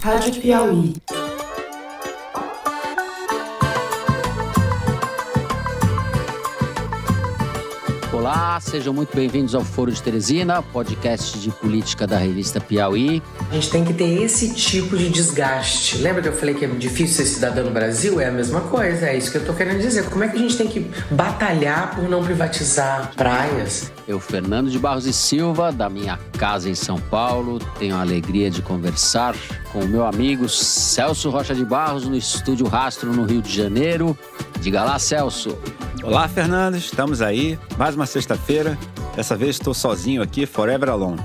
Rádio Piauí. Olá, sejam muito bem-vindos ao Foro de Teresina, podcast de política da revista Piauí. A gente tem que ter esse tipo de desgaste. Lembra que eu falei que é difícil ser cidadão no Brasil? É a mesma coisa, é isso que eu tô querendo dizer. Como é que a gente tem que batalhar por não privatizar praias? Eu, Fernando de Barros e Silva, da minha casa em São Paulo, tenho a alegria de conversar com o meu amigo Celso Rocha de Barros no Estúdio Rastro, no Rio de Janeiro. Diga lá, Celso. Olá, Fernando, estamos aí, mais uma sexta-feira. Dessa vez estou sozinho aqui, forever alone.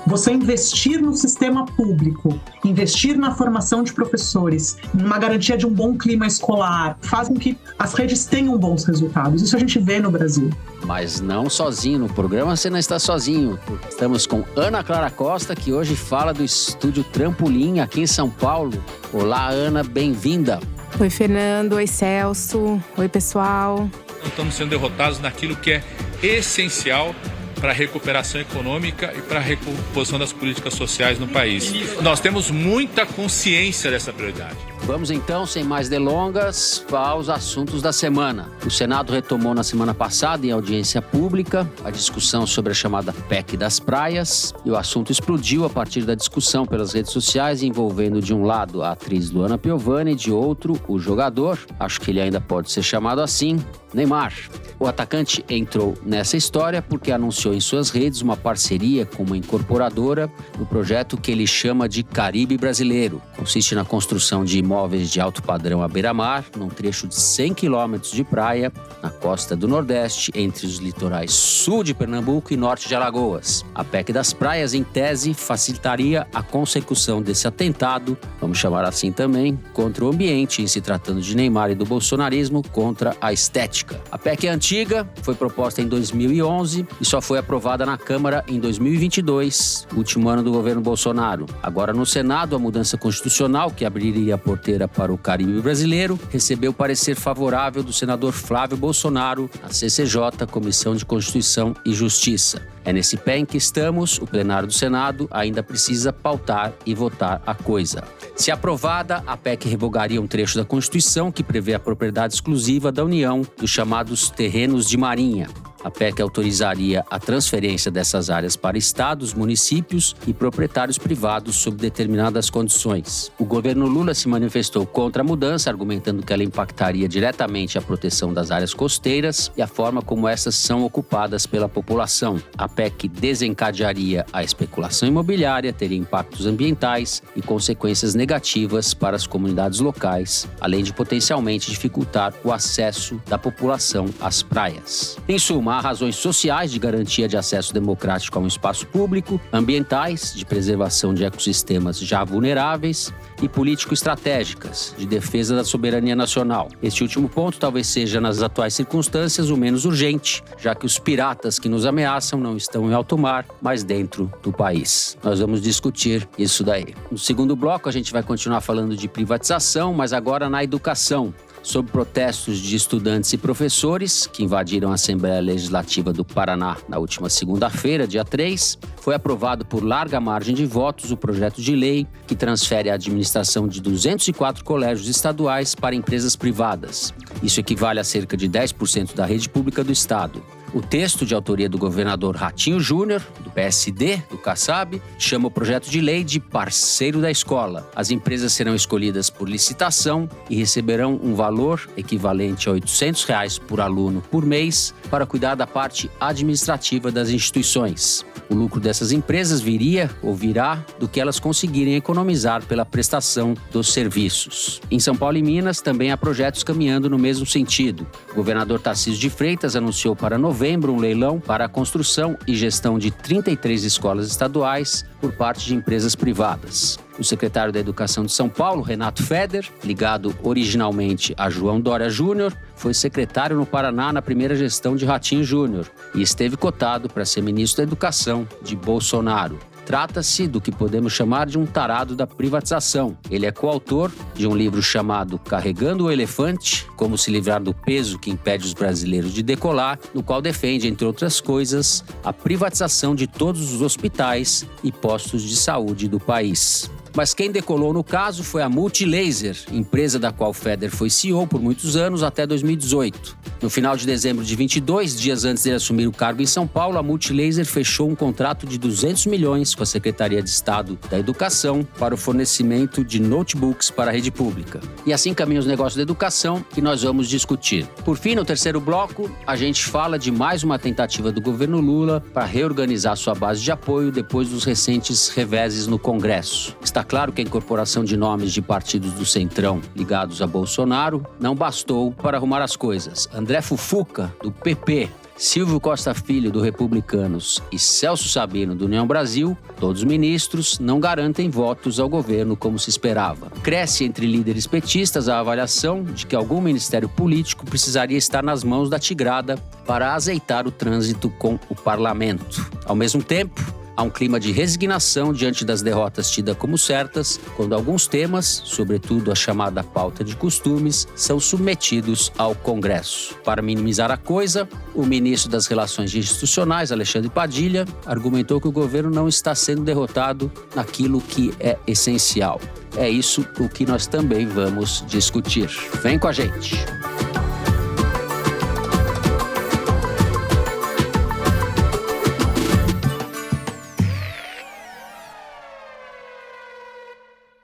Você investir no sistema público, investir na formação de professores, numa garantia de um bom clima escolar, faz com que as redes tenham bons resultados. Isso a gente vê no Brasil. Mas não sozinho, no programa você não está sozinho. Estamos com Ana Clara Costa, que hoje fala do Estúdio Trampolim aqui em São Paulo. Olá, Ana, bem-vinda. Oi, Fernando. Oi, Celso. Oi, pessoal. Estamos sendo derrotados naquilo que é essencial para a recuperação econômica e para a recomposição das políticas sociais no país. Nós temos muita consciência dessa prioridade. Vamos então, sem mais delongas, aos assuntos da semana. O Senado retomou na semana passada, em audiência pública, a discussão sobre a chamada PEC das praias. E o assunto explodiu a partir da discussão pelas redes sociais, envolvendo de um lado a atriz Luana Piovani e de outro o jogador, acho que ele ainda pode ser chamado assim, Neymar. O atacante entrou nessa história porque anunciou em suas redes uma parceria com uma incorporadora no projeto que ele chama de Caribe Brasileiro. Consiste na construção de imóveis de alto padrão à beira-mar, num trecho de 100 quilômetros de praia, na costa do Nordeste, entre os litorais sul de Pernambuco e norte de Alagoas. A PEC das praias, em tese, facilitaria a consecução desse atentado, vamos chamar assim também, contra o ambiente, em se tratando de Neymar e do bolsonarismo, contra a estética. A PEC é antiga, foi proposta em 2011 e só foi aprovada na Câmara em 2022, último ano do governo Bolsonaro. Agora, no Senado, a mudança constitucional, que abriria a porteira para o Caribe Brasileiro, recebeu parecer favorável do senador Flávio Bolsonaro, na CCJ, Comissão de Constituição e Justiça. É nesse pé em que estamos, o plenário do Senado ainda precisa pautar e votar a coisa. Se aprovada, a PEC revogaria um trecho da Constituição que prevê a propriedade exclusiva da União dos chamados terrenos de marinha. A PEC autorizaria a transferência dessas áreas para estados, municípios e proprietários privados sob determinadas condições. O governo Lula se manifestou contra a mudança, argumentando que ela impactaria diretamente a proteção das áreas costeiras e a forma como essas são ocupadas pela população. A PEC desencadearia a especulação imobiliária, teria impactos ambientais e consequências negativas para as comunidades locais, além de potencialmente dificultar o acesso da população às praias. Em suma, há razões sociais de garantia de acesso democrático a um espaço público, ambientais, de preservação de ecossistemas já vulneráveis e político-estratégicas, de defesa da soberania nacional. Este último ponto talvez seja, nas atuais circunstâncias, o menos urgente, já que os piratas que nos ameaçam não estão em alto mar, mas dentro do país. Nós vamos discutir isso daí. No segundo bloco, a gente vai continuar falando de privatização, mas agora na educação. Sob protestos de estudantes e professores que invadiram a Assembleia Legislativa do Paraná na última segunda-feira, dia 3, foi aprovado por larga margem de votos o projeto de lei que transfere a administração de 204 colégios estaduais para empresas privadas. Isso equivale a cerca de 10% da rede pública do estado. O texto, de autoria do governador Ratinho Júnior, do PSD, do Kassab, chama o projeto de lei de parceiro da escola. As empresas serão escolhidas por licitação e receberão um valor equivalente a R$ 800 por aluno por mês para cuidar da parte administrativa das instituições. O lucro dessas empresas virá do que elas conseguirem economizar pela prestação dos serviços. Em São Paulo e Minas também há projetos caminhando no mesmo sentido. O governador Tarcísio de Freitas anunciou para novembro um leilão para a construção e gestão de 33 escolas estaduais por parte de empresas privadas. O secretário da Educação de São Paulo, Renato Feder, ligado originalmente a João Dória Júnior, foi secretário no Paraná na primeira gestão de Ratinho Júnior e esteve cotado para ser ministro da Educação de Bolsonaro. Trata-se do que podemos chamar de um tarado da privatização. Ele é coautor de um livro chamado Carregando o Elefante, Como se livrar do peso que impede os brasileiros de decolar, no qual defende, entre outras coisas, a privatização de todos os hospitais e postos de saúde do país. Mas quem decolou no caso foi a Multilaser, empresa da qual Feder foi CEO por muitos anos até 2018. No final de dezembro de 22, dias antes de ele assumir o cargo em São Paulo, a Multilaser fechou um contrato de 200 milhões com a Secretaria de Estado da Educação para o fornecimento de notebooks para a rede pública. E assim caminham os negócios da educação que nós vamos discutir. Por fim, no terceiro bloco, a gente fala de mais uma tentativa do governo Lula para reorganizar sua base de apoio depois dos recentes reveses no Congresso. Está claro que a incorporação de nomes de partidos do Centrão ligados a Bolsonaro não bastou para arrumar as coisas. André Fufuca, do PP, Silvio Costa Filho, do Republicanos, e Celso Sabino, do União Brasil, todos ministros, não garantem votos ao governo como se esperava. Cresce entre líderes petistas a avaliação de que algum ministério político precisaria estar nas mãos da tigrada para azeitar o trânsito com o parlamento. Ao mesmo tempo, há um clima de resignação diante das derrotas tidas como certas, quando alguns temas, sobretudo a chamada pauta de costumes, são submetidos ao Congresso. Para minimizar a coisa, o ministro das Relações Institucionais, Alexandre Padilha, argumentou que o governo não está sendo derrotado naquilo que é essencial. É isso o que nós também vamos discutir. Vem com a gente!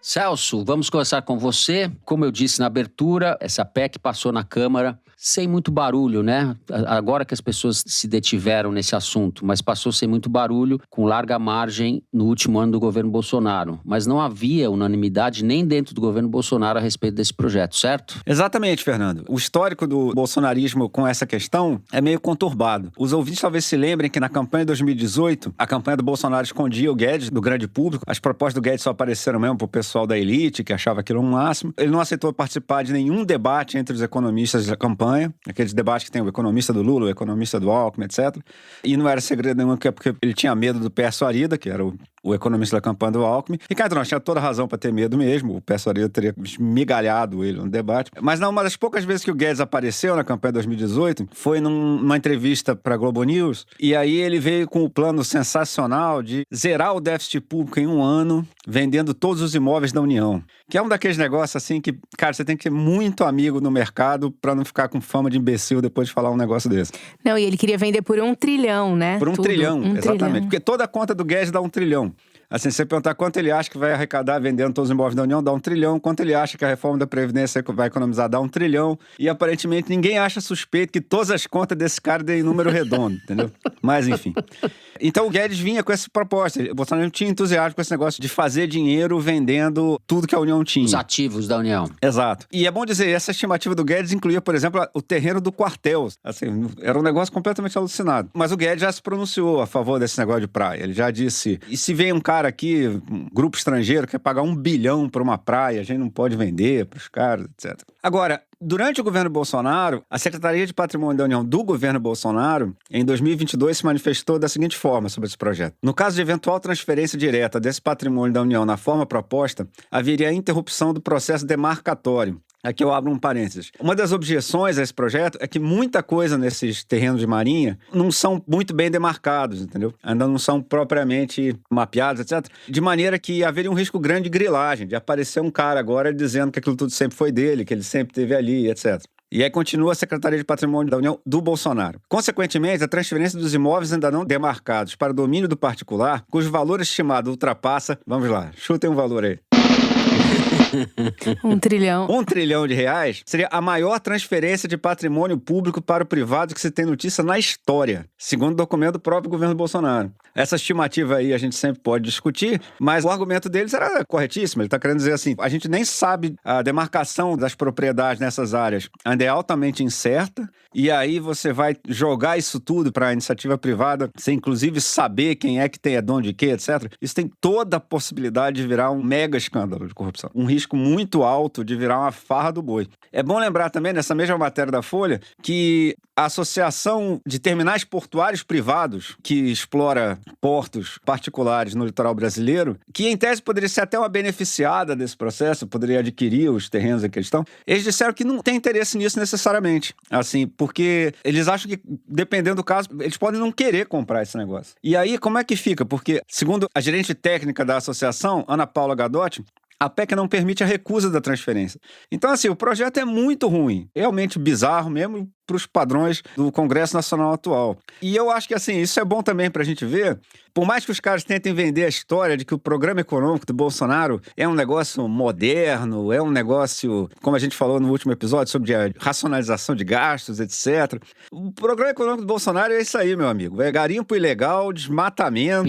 Celso, vamos começar com você. Como eu disse na abertura, essa PEC passou na Câmara sem muito barulho, né? Agora que as pessoas se detiveram nesse assunto, mas passou sem muito barulho, com larga margem no último ano do governo Bolsonaro. Mas não havia unanimidade nem dentro do governo Bolsonaro a respeito desse projeto, certo? Exatamente, Fernando. O histórico do bolsonarismo com essa questão é meio conturbado. Os ouvintes talvez se lembrem que na campanha de 2018, a campanha do Bolsonaro escondia o Guedes do grande público. As propostas do Guedes só apareceram mesmo pro pessoal da elite, que achava aquilo um máximo. Ele não aceitou participar de nenhum debate entre os economistas da campanha, aqueles debates que tem o economista do Lula, o economista do Alckmin, etc. E não era segredo nenhum, porque ele tinha medo do Pércio Arida, que era o economista da campanha do Alckmin. E cá entre nós, tinha toda razão para ter medo mesmo. O Pércio Arida teria esmigalhado ele no debate. Mas não, uma das poucas vezes que o Guedes apareceu na campanha de 2018 foi numa entrevista para a Globo News. E aí ele veio com o plano sensacional de zerar o déficit público em um ano, vendendo todos os imóveis da União. Que é um daqueles negócios assim que, cara, você tem que ser muito amigo no mercado para não ficar com fama de imbecil depois de falar um negócio desse. Não, e ele queria vender por 1 trilhão, né? Por 1 trilhão, exatamente. Trilhão. Porque toda a conta do Guedes dá 1 trilhão. Assim, se você perguntar quanto ele acha que vai arrecadar vendendo todos os imóveis da União, dá 1 trilhão. Quanto ele acha que a reforma da Previdência vai economizar, dá 1 trilhão. E aparentemente ninguém acha suspeito que todas as contas desse cara deem número redondo, entendeu? Mas enfim. Então o Guedes vinha com essa proposta. O Bolsonaro não tinha entusiasmo com esse negócio de fazer dinheiro vendendo tudo que a União tinha. Os ativos da União. Exato. E é bom dizer, essa estimativa do Guedes incluía, por exemplo, o terreno do quartel. Assim, era um negócio completamente alucinado. Mas o Guedes já se pronunciou a favor desse negócio de praia. Ele já disse, e se vem um cara aqui, um grupo estrangeiro, que quer pagar 1 bilhão por uma praia, a gente não pode vender para os caras, etc. Agora, durante o governo Bolsonaro, a Secretaria de Patrimônio da União do governo Bolsonaro, em 2022, se manifestou da seguinte forma sobre esse projeto. No caso de eventual transferência direta desse patrimônio da União na forma proposta, haveria interrupção do processo demarcatório. Aqui eu abro um parênteses. Uma das objeções a esse projeto é que muita coisa nesses terrenos de marinha não são muito bem demarcados, entendeu? Ainda não são propriamente mapeados, etc. De maneira que haveria um risco grande de grilagem, de aparecer um cara agora dizendo que aquilo tudo sempre foi dele, que ele sempre esteve ali, etc. E aí continua a Secretaria de Patrimônio da União do Bolsonaro. Consequentemente, a transferência dos imóveis ainda não demarcados para domínio do particular, cujo valor estimado ultrapassa... Vamos lá, chutem um valor aí. 1 trilhão. 1 trilhão de reais seria a maior transferência de patrimônio público para o privado que se tem notícia na história, segundo o documento do próprio governo Bolsonaro. Essa estimativa aí a gente sempre pode discutir, mas o argumento deles era corretíssimo. Ele está querendo dizer assim, a gente nem sabe a demarcação das propriedades nessas áreas, ainda é altamente incerta, e aí você vai jogar isso tudo para a iniciativa privada, sem inclusive saber quem é que tem dono de quê, etc. Isso tem toda a possibilidade de virar um mega escândalo de corrupção. Um risco risco muito alto de virar uma farra do boi. É bom lembrar também, nessa mesma matéria da Folha, que a Associação de Terminais Portuários Privados, que explora portos particulares no litoral brasileiro, que em tese poderia ser até uma beneficiada desse processo, poderia adquirir os terrenos em questão, eles disseram que não tem interesse nisso necessariamente, assim, porque eles acham que, dependendo do caso, eles podem não querer comprar esse negócio. E aí, como é que fica? Porque, segundo a gerente técnica da associação, Ana Paula Gadotti, a PEC não permite a recusa da transferência. Então, assim, o projeto é muito ruim, realmente bizarro mesmo para os padrões do Congresso Nacional atual. E eu acho que, assim, isso é bom também para a gente ver, por mais que os caras tentem vender a história de que o programa econômico do Bolsonaro é um negócio moderno, é um negócio, como a gente falou no último episódio, sobre a racionalização de gastos, etc. O programa econômico do Bolsonaro é isso aí, meu amigo. É garimpo ilegal, desmatamento,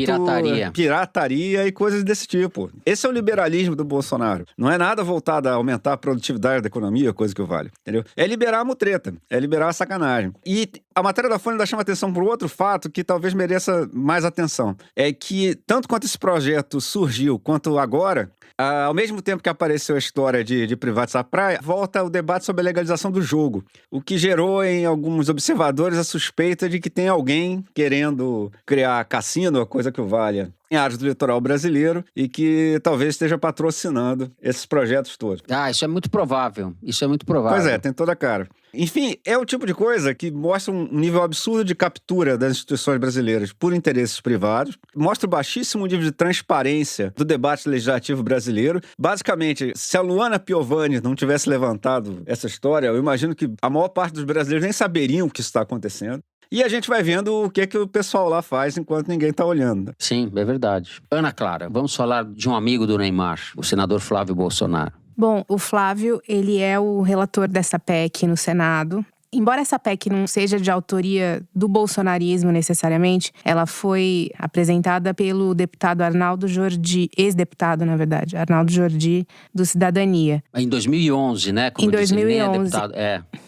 pirataria e coisas desse tipo. Esse é o liberalismo do Bolsonaro. Não é nada voltado a aumentar a produtividade da economia, coisa que vale, entendeu? É liberar a mutreta, é liberar a sacanagem. E a matéria da Folha ainda chama atenção para um outro fato que talvez mereça mais atenção. É que, tanto quanto esse projeto surgiu, quanto agora, ao mesmo tempo que apareceu a história de privatizar a praia, volta o debate sobre a legalização do jogo, o que gerou em alguns observadores a suspeita de que tem alguém querendo criar cassino, coisa que o valha, em áreas do litoral brasileiro e que talvez esteja patrocinando esses projetos todos. Isso é muito provável. Isso é muito provável. Pois é, tem toda a cara. Enfim, é o tipo de coisa que mostra um nível absurdo de captura das instituições brasileiras por interesses privados, mostra o baixíssimo nível de transparência do debate legislativo brasileiro. Basicamente, se a Luana Piovani não tivesse levantado essa história, eu imagino que a maior parte dos brasileiros nem saberiam o que está acontecendo. E a gente vai vendo o que o pessoal lá faz enquanto ninguém está olhando. Sim, é verdade. Ana Clara, vamos falar de um amigo do Neymar, o senador Flávio Bolsonaro. Bom, o Flávio, ele é o relator dessa PEC no Senado. Embora essa PEC não seja de autoria do bolsonarismo necessariamente, ela foi apresentada pelo deputado Arnaldo Jordi, ex-deputado, na verdade, Arnaldo Jordi, do Cidadania. Em 2011, né? Como em 2011. Deputado,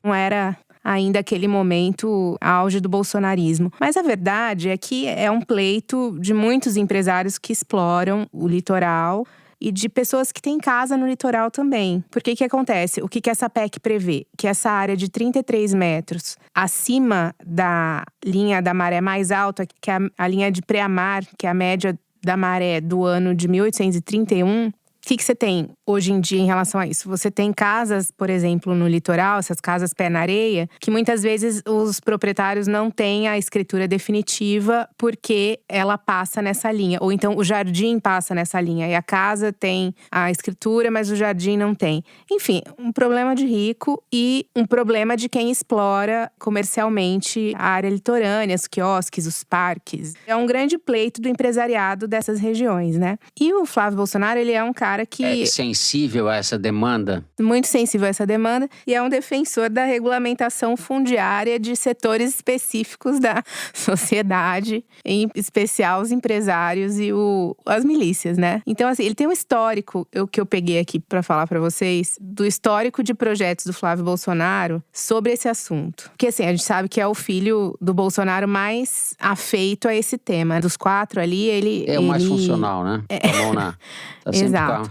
Não era ainda aquele momento auge do bolsonarismo. Mas a verdade é que é um pleito de muitos empresários que exploram o litoral e de pessoas que têm casa no litoral também. Porque o que acontece? O que essa PEC prevê? Que essa área de 33 metros acima da linha da maré mais alta, que é a linha de pré-mar, que é a média da maré do ano de 1831… O que você tem hoje em dia em relação a isso? Você tem casas, por exemplo, no litoral, essas casas pé na areia, que muitas vezes os proprietários não têm a escritura definitiva porque ela passa nessa linha. Ou então o jardim passa nessa linha e a casa tem a escritura, mas o jardim não tem. Enfim, um problema de rico e um problema de quem explora comercialmente a área litorânea, os quiosques, os parques. É um grande pleito do empresariado dessas regiões, né? E o Flávio Bolsonaro, ele é um cara que… É sensível a essa demanda. Muito sensível a essa demanda e é um defensor da regulamentação fundiária de setores específicos da sociedade, em especial os empresários e as milícias, né? Então, assim, ele tem um histórico, que eu peguei aqui para falar para vocês, do histórico de projetos do Flávio Bolsonaro sobre esse assunto. Porque, assim, a gente sabe que é o filho do Bolsonaro mais afeito a esse tema. Dos 4 ali, ele… É o mais funcional, né? Tá Exato.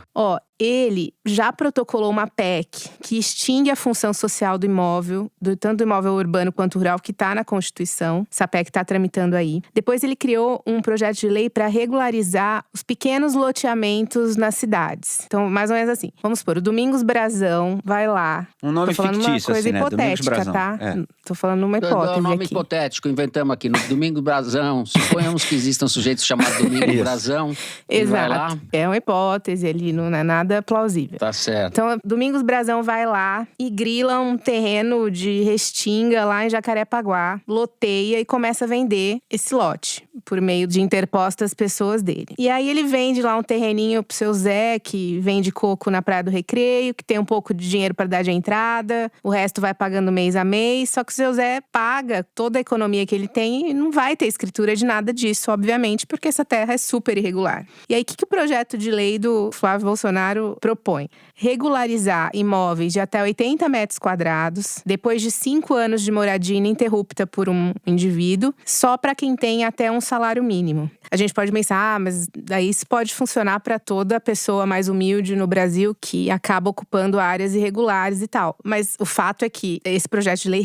Ele já protocolou uma PEC que extingue a função social do imóvel, tanto do imóvel urbano quanto rural, que está na Constituição. Essa PEC está tramitando aí. Depois ele criou um projeto de lei para regularizar os pequenos loteamentos nas cidades. Então, mais ou menos assim. Vamos supor, o Domingos Brazão vai lá. Um nome fictício, uma coisa assim, hipotética, né? tá? Tô falando uma hipótese É um nome aqui. hipotético, inventamos aqui. No Domingos Brazão, suponhamos que existam sujeitos chamados Domingos Brazão. Exato. Vai lá. É uma hipótese, ele não é nada plausível. Tá certo. Então, Domingos Brazão vai lá e grila um terreno de restinga lá em Jacarepaguá, loteia e começa a vender esse lote por meio de interpostas pessoas dele. E aí ele vende lá um terreninho pro seu Zé, que vende coco na Praia do Recreio, que tem um pouco de dinheiro para dar de entrada, o resto vai pagando mês a mês, só que o seu Zé paga toda a economia que ele tem e não vai ter escritura de nada disso, obviamente, porque essa terra é super irregular. E aí, o que o projeto de lei do Flávio Bolsonaro propõe? Regularizar imóveis de até 80 metros quadrados, depois de 5 anos de moradia ininterrupta por um indivíduo, só para quem tem até um salário salário mínimo. A gente pode pensar, mas daí isso pode funcionar para toda pessoa mais humilde no Brasil que acaba ocupando áreas irregulares e tal. Mas o fato é que esse projeto de lei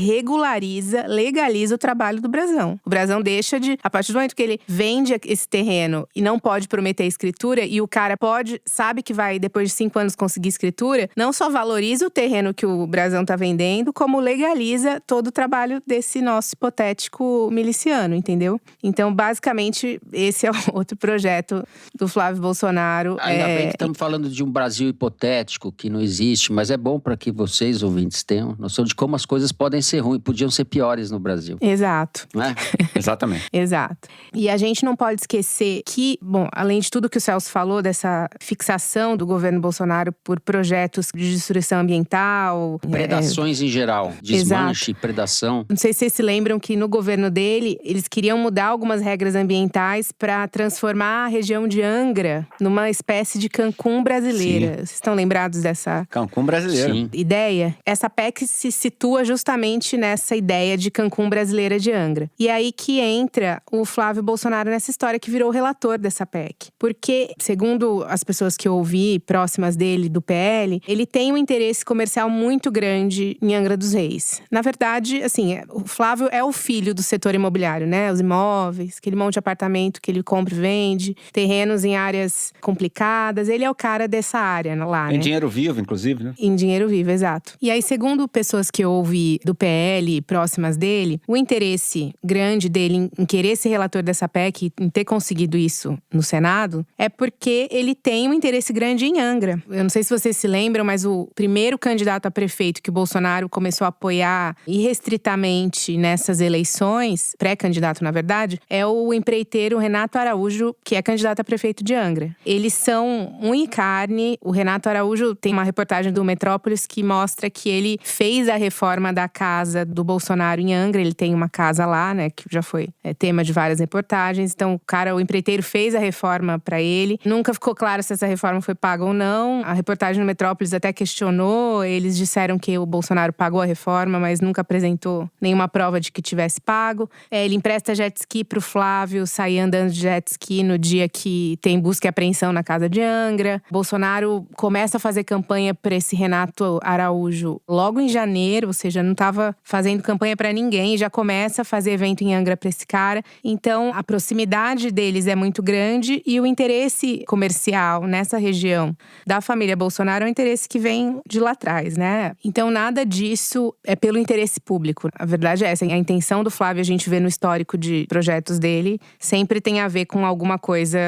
legaliza o trabalho do brasão. O brasão deixa de, a partir do momento que ele vende esse terreno e não pode prometer escritura, e o cara sabe que vai, depois de 5 anos, conseguir escritura, não só valoriza o terreno que o brasão tá vendendo, como legaliza todo o trabalho desse nosso hipotético miliciano, entendeu? Então, basicamente, esse é outro projeto do Flávio Bolsonaro. Ainda bem que estamos falando de um Brasil hipotético, que não existe, mas é bom para que vocês, ouvintes, tenham noção de como as coisas podem ser ruins, podiam ser piores no Brasil. Exato. Não é? Exatamente. Exato. E a gente não pode esquecer que, bom, além de tudo que o Celso falou, dessa fixação do governo Bolsonaro por projetos de destruição ambiental… Predações em geral. Desmanche, predação. Não sei se vocês se lembram que no governo dele, eles queriam mudar algumas regras ambientais para transformar a região de Angra numa espécie de Cancún brasileira. Sim. Vocês estão lembrados dessa… Cancún brasileira. Sim. Ideia? Essa PEC se situa justamente nessa ideia de Cancún brasileira de Angra. E é aí que entra o Flávio Bolsonaro nessa história, que virou o relator dessa PEC. Porque, segundo as pessoas que eu ouvi, próximas dele, do PL, ele tem um interesse comercial muito grande em Angra dos Reis. Na verdade, assim, o Flávio é o filho do setor imobiliário, né? Os imóveis, aquele monte de apartamento que ele compra e vende, terrenos em áreas complicadas. Ele é o cara dessa área lá, Em né? dinheiro vivo, inclusive, né? Em dinheiro vivo, exato. E aí, segundo pessoas que eu ouvi do PL, próximas dele, o interesse grande dele em querer ser relator dessa PEC, em ter conseguido isso no Senado, é porque ele tem um interesse grande em Angra. Eu não sei se vocês se lembram, mas o primeiro candidato a prefeito que o Bolsonaro começou a apoiar irrestritamente nessas eleições, pré-candidato na verdade, é o empreiteiro Renato Araújo, que é candidato a prefeito de Angra. Eles são unha e carne. O Renato Araújo tem uma reportagem do Metrópolis que mostra que ele fez a reforma da casa do Bolsonaro em Angra. Ele tem uma casa lá, né, que já foi tema de várias reportagens. Então, o empreiteiro fez a reforma para ele. Nunca ficou claro se essa reforma foi paga ou não. A reportagem do Metrópolis até questionou. Eles disseram que o Bolsonaro pagou a reforma, mas nunca apresentou nenhuma prova de que tivesse pago. Ele empresta jet ski pro Flávio sair andando de jet ski no dia que tem busca e apreensão na casa de Angra. Bolsonaro começa a fazer campanha para esse Renato Araújo logo em janeiro, ou seja, não estava fazendo campanha para ninguém, já começa a fazer evento em Angra para esse cara. Então, a proximidade deles é muito grande e o interesse comercial nessa região da família Bolsonaro é um interesse que vem de lá atrás, né? Então, nada disso é pelo interesse público. A verdade é essa. A intenção do Flávio, a gente vê no histórico de projetos dele, sempre tem a ver com alguma coisa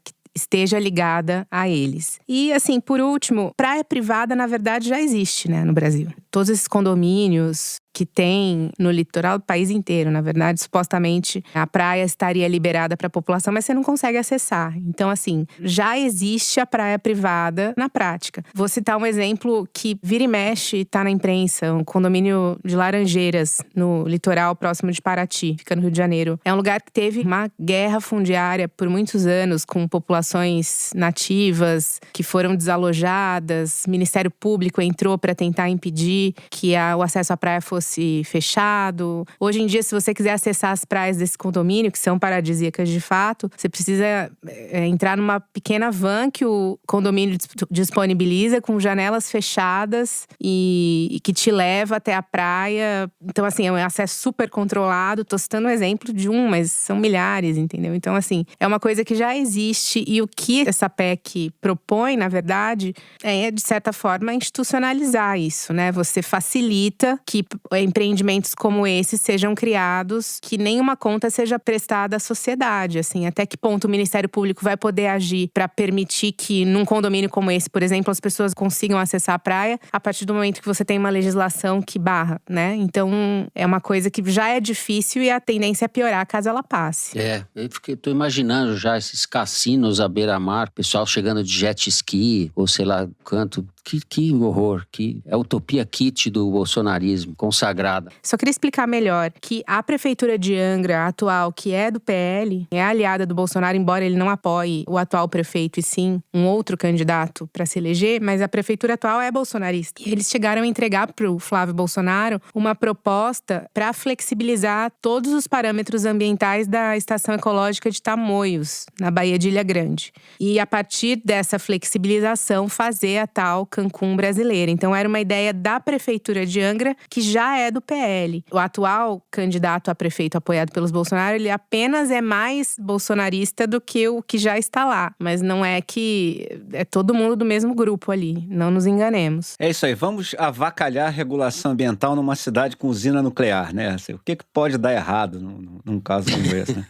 que esteja ligada a eles. E, assim, por último, praia privada, na verdade, já existe, né, no Brasil. Todos esses condomínios que tem no litoral do país inteiro, na verdade, supostamente a praia estaria liberada para a população, mas você não consegue acessar. Então, assim, já existe a praia privada na prática. Vou citar um exemplo que vira e mexe, está na imprensa, um condomínio de Laranjeiras, no litoral próximo de Paraty, fica no Rio de Janeiro. É um lugar que teve uma guerra fundiária por muitos anos, com populações nativas que foram desalojadas. O Ministério Público entrou para tentar impedir que o acesso à praia fosse fechado. Hoje em dia, se você quiser acessar as praias desse condomínio, que são paradisíacas de fato, você precisa entrar numa pequena van que o condomínio disponibiliza, com janelas fechadas e que te leva até a praia. Então, assim, é um acesso super controlado. Tô citando um exemplo de mas são milhares, entendeu? Então, assim, é uma coisa que já existe. E o que essa PEC propõe, na verdade, é, de certa forma, institucionalizar isso, né? Você facilita que empreendimentos como esse sejam criados, que nenhuma conta seja prestada à sociedade, assim. Até que ponto o Ministério Público vai poder agir para permitir que num condomínio como esse, por exemplo, as pessoas consigam acessar a praia a partir do momento que você tem uma legislação que barra, né? Então, é uma coisa que já é difícil e a tendência é piorar caso ela passe. Eu tô imaginando já esses cassinos à beira-mar, pessoal chegando de jet ski, ou sei lá quanto, Que horror, que é a utopia kit do bolsonarismo, consagrada. Só queria explicar melhor que a prefeitura de Angra atual, que é do PL, é aliada do Bolsonaro, embora ele não apoie o atual prefeito e sim um outro candidato para se eleger, mas a prefeitura atual é bolsonarista. E eles chegaram a entregar para o Flávio Bolsonaro uma proposta para flexibilizar todos os parâmetros ambientais da estação ecológica de Tamoios, na Baía de Ilha Grande. E a partir dessa flexibilização, fazer a tal Cancún brasileira. Então era uma ideia da prefeitura de Angra, que já é do PL. O atual candidato a prefeito apoiado pelos Bolsonaro, ele apenas é mais bolsonarista do que o que já está lá. Mas não é que é todo mundo do mesmo grupo ali, não nos enganemos. É isso aí, vamos avacalhar a regulação ambiental numa cidade com usina nuclear, né? O que pode dar errado num caso como esse, né?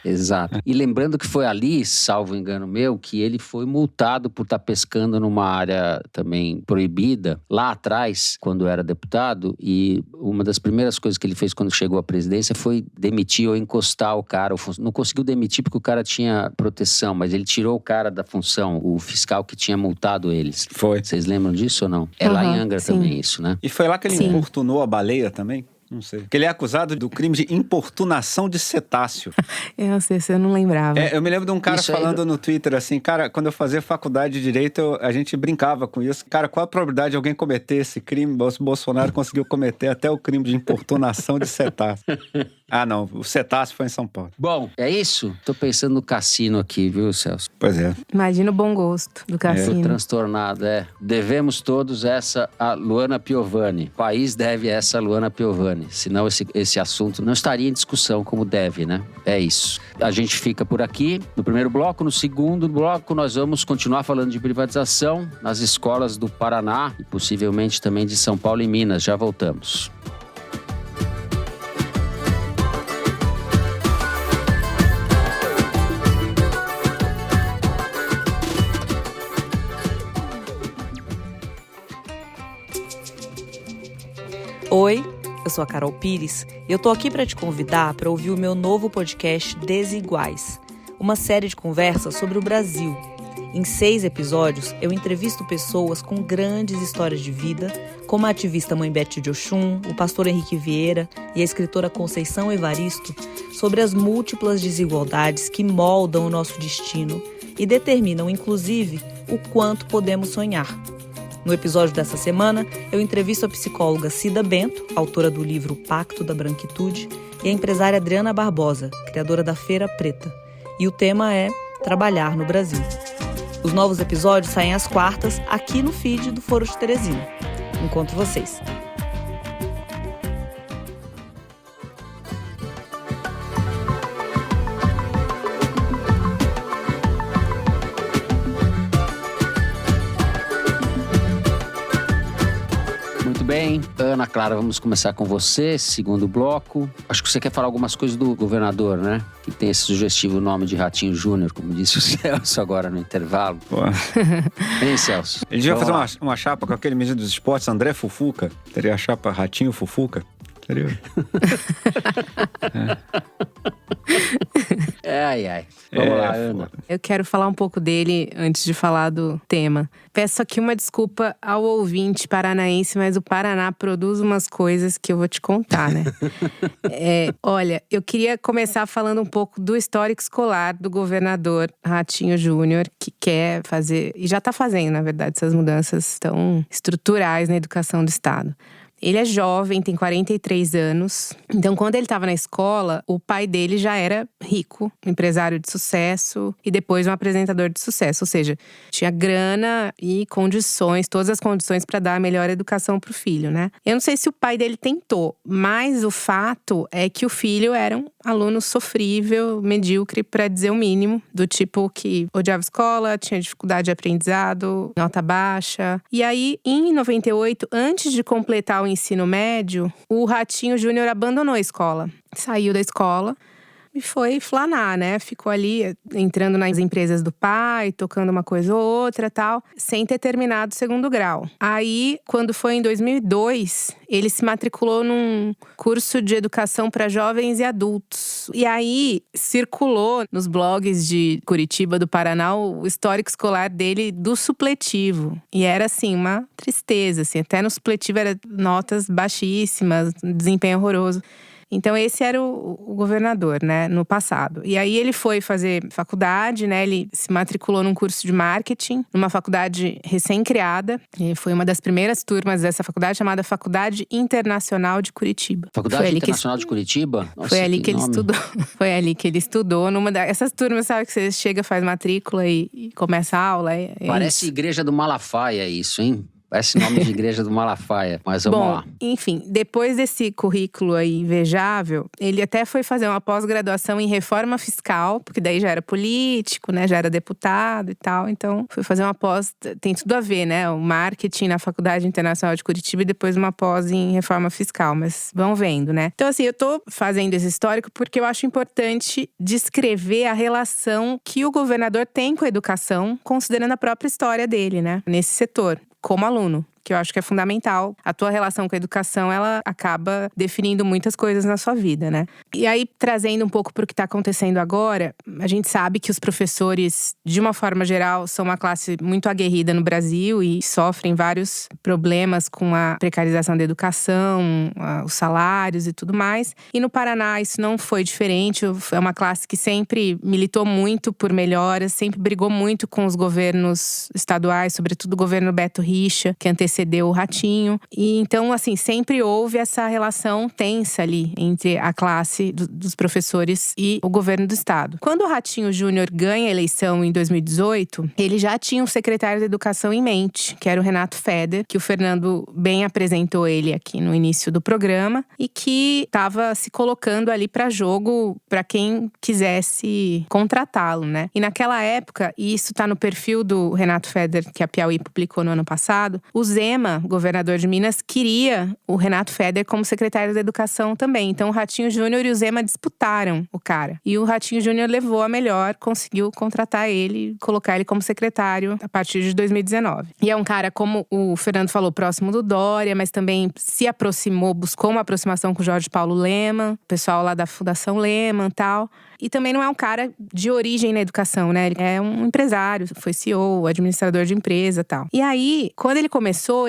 Exato. E lembrando que foi ali, salvo engano meu, que ele foi multado por estar pescando numa área também proibida, lá atrás, quando era deputado, e uma das primeiras coisas que ele fez quando chegou à presidência foi demitir ou encostar o cara. Não conseguiu demitir porque o cara tinha proteção, mas ele tirou o cara da função, o fiscal que tinha multado eles. Foi. Vocês lembram disso ou não? É lá em Angra também isso, né? E foi lá que ele importunou a baleia também? Não sei. Porque ele é acusado do crime de importunação de cetáceo. Eu sei, eu não lembrava. Eu me lembro de um cara falando no Twitter assim, cara, quando eu fazia faculdade de Direito, a gente brincava com isso. Cara, qual a probabilidade de alguém cometer esse crime? O Bolsonaro conseguiu cometer até o crime de importunação de cetáceo. Ah, não. O cetáceo foi em São Paulo. Bom, é isso? Tô pensando no cassino aqui, viu, Celso? Pois é. Imagina o bom gosto do cassino. Tô transtornado, Devemos todos essa a Luana Piovani. O país deve essa a Luana Piovani. Senão esse assunto não estaria em discussão como deve, né? É isso. A gente fica por aqui no primeiro bloco. No segundo bloco, nós vamos continuar falando de privatização nas escolas do Paraná e possivelmente também de São Paulo e Minas. Já voltamos. Oi, eu sou a Carol Pires e eu tô aqui para te convidar para ouvir o meu novo podcast Desiguais, uma série de conversas sobre o Brasil. Em 6 episódios, eu entrevisto pessoas com grandes histórias de vida, como a ativista Mãe Bete de Oxum, o pastor Henrique Vieira e a escritora Conceição Evaristo, sobre as múltiplas desigualdades que moldam o nosso destino e determinam, inclusive, o quanto podemos sonhar. No episódio dessa semana, eu entrevisto a psicóloga Cida Bento, autora do livro Pacto da Branquitude, e a empresária Adriana Barbosa, criadora da Feira Preta. E o tema é Trabalhar no Brasil. Os novos episódios saem às quartas, aqui no feed do Foro de Teresina. Encontro vocês. Bem, Ana Clara, vamos começar com você, segundo bloco. Acho que você quer falar algumas coisas do governador, né? Que tem esse sugestivo nome de Ratinho Júnior, como disse o Celso agora no intervalo. Hein, Celso? Ele devia fazer uma chapa com aquele ministro dos esportes, André Fufuca. Teria a chapa Ratinho Fufuca. Teria. Ai. Vamos lá, Ana. Eu quero falar um pouco dele antes de falar do tema. Peço aqui uma desculpa ao ouvinte paranaense, mas o Paraná produz umas coisas que eu vou te contar, né? Olha, eu queria começar falando um pouco do histórico escolar do governador Ratinho Júnior, que quer fazer, e já está fazendo, na verdade, essas mudanças tão estruturais na educação do estado. Ele é jovem, tem 43 anos. Então, quando ele estava na escola, o pai dele já era rico, empresário de sucesso e depois um apresentador de sucesso. Ou seja, tinha grana e condições, todas as condições para dar a melhor educação para o filho, né? Eu não sei se o pai dele tentou, mas o fato é que o filho era um aluno sofrível, medíocre, para dizer o mínimo, do tipo que odiava escola, tinha dificuldade de aprendizado, nota baixa. E aí, em 98, antes de completar o ensino médio, o Ratinho Júnior abandonou a escola. Saiu da escola e foi flanar, né? Ficou ali entrando nas empresas do pai, tocando uma coisa ou outra, tal, sem ter terminado o segundo grau. Aí, quando foi em 2002, ele se matriculou num curso de educação para jovens e adultos. E aí, circulou nos blogs de Curitiba, do Paraná, o histórico escolar dele do supletivo. E era, assim, uma tristeza, assim. Até no supletivo era notas baixíssimas, desempenho horroroso. Então esse era o governador, né, no passado. E aí ele foi fazer faculdade, né, ele se matriculou num curso de marketing, numa faculdade recém-criada. E foi uma das primeiras turmas dessa faculdade, chamada Faculdade Internacional de Curitiba. Faculdade Internacional de Curitiba? Nossa, foi ali que ele nome. estudou. Foi ali que ele estudou. Essas turmas, sabe, que você chega, faz matrícula e começa a aula. Parece Igreja do Malafaia isso, hein? Parece nome de Igreja do Malafaia, mas vamos lá. Enfim, depois desse currículo aí invejável, ele até foi fazer uma pós-graduação em reforma fiscal, porque daí já era político, né, já era deputado e tal. Então, foi fazer uma pós, tem tudo a ver, né, o marketing na Faculdade Internacional de Curitiba e depois uma pós em reforma fiscal, mas vão vendo, né. Então, assim, eu tô fazendo esse histórico porque eu acho importante descrever a relação que o governador tem com a educação, considerando a própria história dele, né, nesse setor, como aluno, que eu acho que é fundamental. A tua relação com a educação, ela acaba definindo muitas coisas na sua vida, né? E aí, trazendo um pouco para o que está acontecendo agora, a gente sabe que os professores, de uma forma geral, são uma classe muito aguerrida no Brasil e sofrem vários problemas com a precarização da educação, os salários e tudo mais. E no Paraná, isso não foi diferente. É uma classe que sempre militou muito por melhoras, sempre brigou muito com os governos estaduais, sobretudo o governo Beto Richa, que antecedeu o Ratinho. E então, assim, sempre houve essa relação tensa ali entre a classe dos professores e o governo do estado. Quando o Ratinho Júnior ganha a eleição em 2018, ele já tinha um secretário de educação em mente, que era o Renato Feder, que o Fernando bem apresentou ele aqui no início do programa e que estava se colocando ali para jogo para quem quisesse contratá-lo, né? E naquela época, e isso está no perfil do Renato Feder, que a Piauí publicou no ano passado, o Zema, governador de Minas, queria o Renato Feder como secretário da educação também. Então o Ratinho Júnior e o Zema disputaram o cara. E o Ratinho Júnior levou a melhor, conseguiu contratar ele, colocar ele como secretário a partir de 2019. E é um cara, como o Fernando falou, próximo do Dória, mas também se aproximou, buscou uma aproximação com o Jorge Paulo Lemann, o pessoal lá da Fundação Lemann e tal. E também não é um cara de origem na educação, né? Ele é um empresário, foi CEO, administrador de empresa e tal. E aí, quando ele começou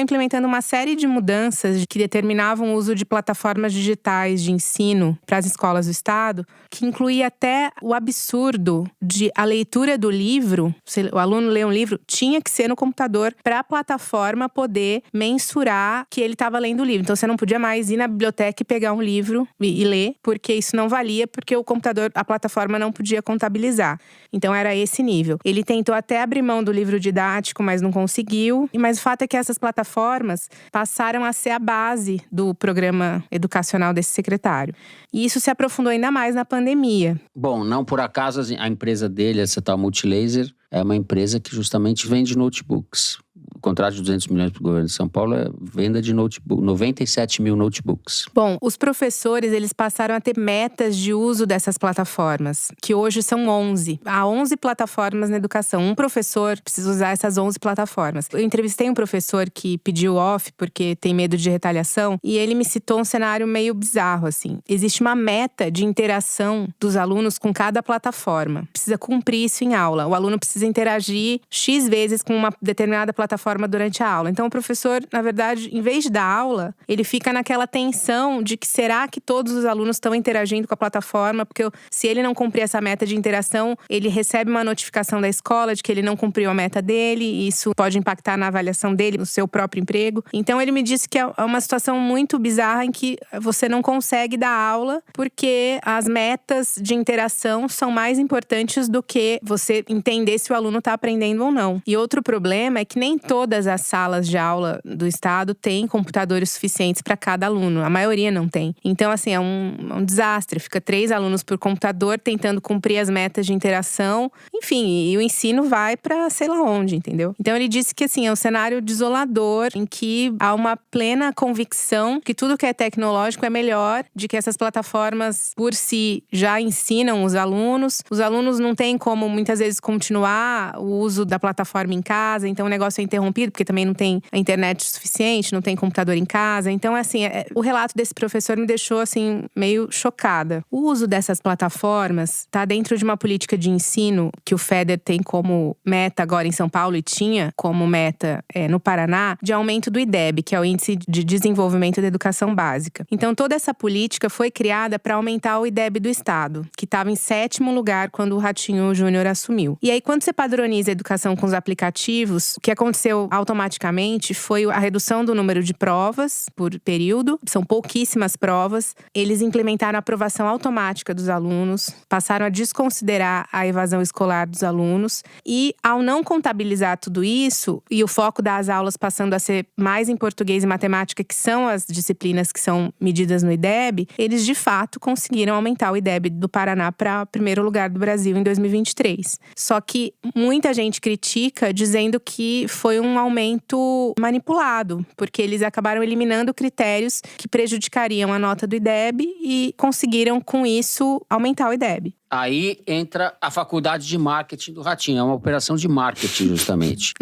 implementando uma série de mudanças que determinavam o uso de plataformas digitais de ensino para as escolas do estado, que incluía até o absurdo de a leitura do livro, se o aluno lê um livro, tinha que ser no computador para a plataforma poder mensurar que ele estava lendo o livro. Então você não podia mais ir na biblioteca e pegar um livro e ler, porque isso não valia, porque o computador, a plataforma não podia contabilizar. Então era esse nível. Ele tentou até abrir mão do livro didático, mas não conseguiu. Mas o fato é que essas plataformas passaram a ser a base do programa educacional desse secretário. E isso se aprofundou ainda mais na pandemia. Bom, não por acaso a empresa dele, essa tal Multilaser, é uma empresa que justamente vende notebooks. O contrato de 200 milhões para o governo de São Paulo é venda de notebook, 97 mil notebooks. Bom, os professores, eles passaram a ter metas de uso dessas plataformas, que hoje são 11. Há 11 plataformas na educação. Um professor precisa usar essas 11 plataformas. Eu entrevistei um professor que pediu off porque tem medo de retaliação e ele me citou um cenário meio bizarro, assim. Existe uma meta de interação dos alunos com cada plataforma. Precisa cumprir isso em aula. O aluno precisa interagir X vezes com uma determinada plataforma durante a aula. Então o professor, na verdade, em vez de dar aula, ele fica naquela tensão de que será que todos os alunos estão interagindo com a plataforma? Porque se ele não cumprir essa meta de interação, ele recebe uma notificação da escola de que ele não cumpriu a meta dele, e isso pode impactar na avaliação dele, no seu próprio emprego. Então ele me disse que é uma situação muito bizarra em que você não consegue dar aula porque as metas de interação são mais importantes do que você entender se o aluno está aprendendo ou não. E outro problema é que nem todos todas as salas de aula do estado têm computadores suficientes para cada aluno. A maioria não tem. Então, assim, é um desastre. Fica 3 alunos por computador tentando cumprir as metas de interação. Enfim, e o ensino vai para sei lá onde, entendeu? Então, ele disse que, assim, é um cenário desolador em que há uma plena convicção que tudo que é tecnológico é melhor, de que essas plataformas por si já ensinam os alunos. Os alunos não têm como, muitas vezes, continuar o uso da plataforma em casa. Então, o negócio é interrompido, porque também não tem a internet suficiente, não tem computador em casa. Então, assim, o relato desse professor me deixou, assim, meio chocada. O uso dessas plataformas está dentro de uma política de ensino que o FEDER tem como meta agora em São Paulo e tinha como meta no Paraná, de aumento do IDEB, que é o Índice de Desenvolvimento da Educação Básica. Então, toda essa política foi criada para aumentar o IDEB do estado, que estava em 7º lugar quando o Ratinho Júnior assumiu. E aí, quando você padroniza a educação com os aplicativos, o que aconteceu automaticamente foi a redução do número de provas por período. São pouquíssimas provas. Eles implementaram a aprovação automática dos alunos, passaram a desconsiderar a evasão escolar dos alunos. E, ao não contabilizar tudo isso, e o foco das aulas passando a ser mais em português e matemática, que são as disciplinas que são medidas no IDEB, eles de fato conseguiram aumentar o IDEB do Paraná para 1º lugar do Brasil em 2023. Só que muita gente critica dizendo que foi um aumento manipulado, porque eles acabaram eliminando critérios que prejudicariam a nota do IDEB e conseguiram, com isso, aumentar o IDEB. Aí entra a faculdade de marketing do Ratinho. É uma operação de marketing, justamente.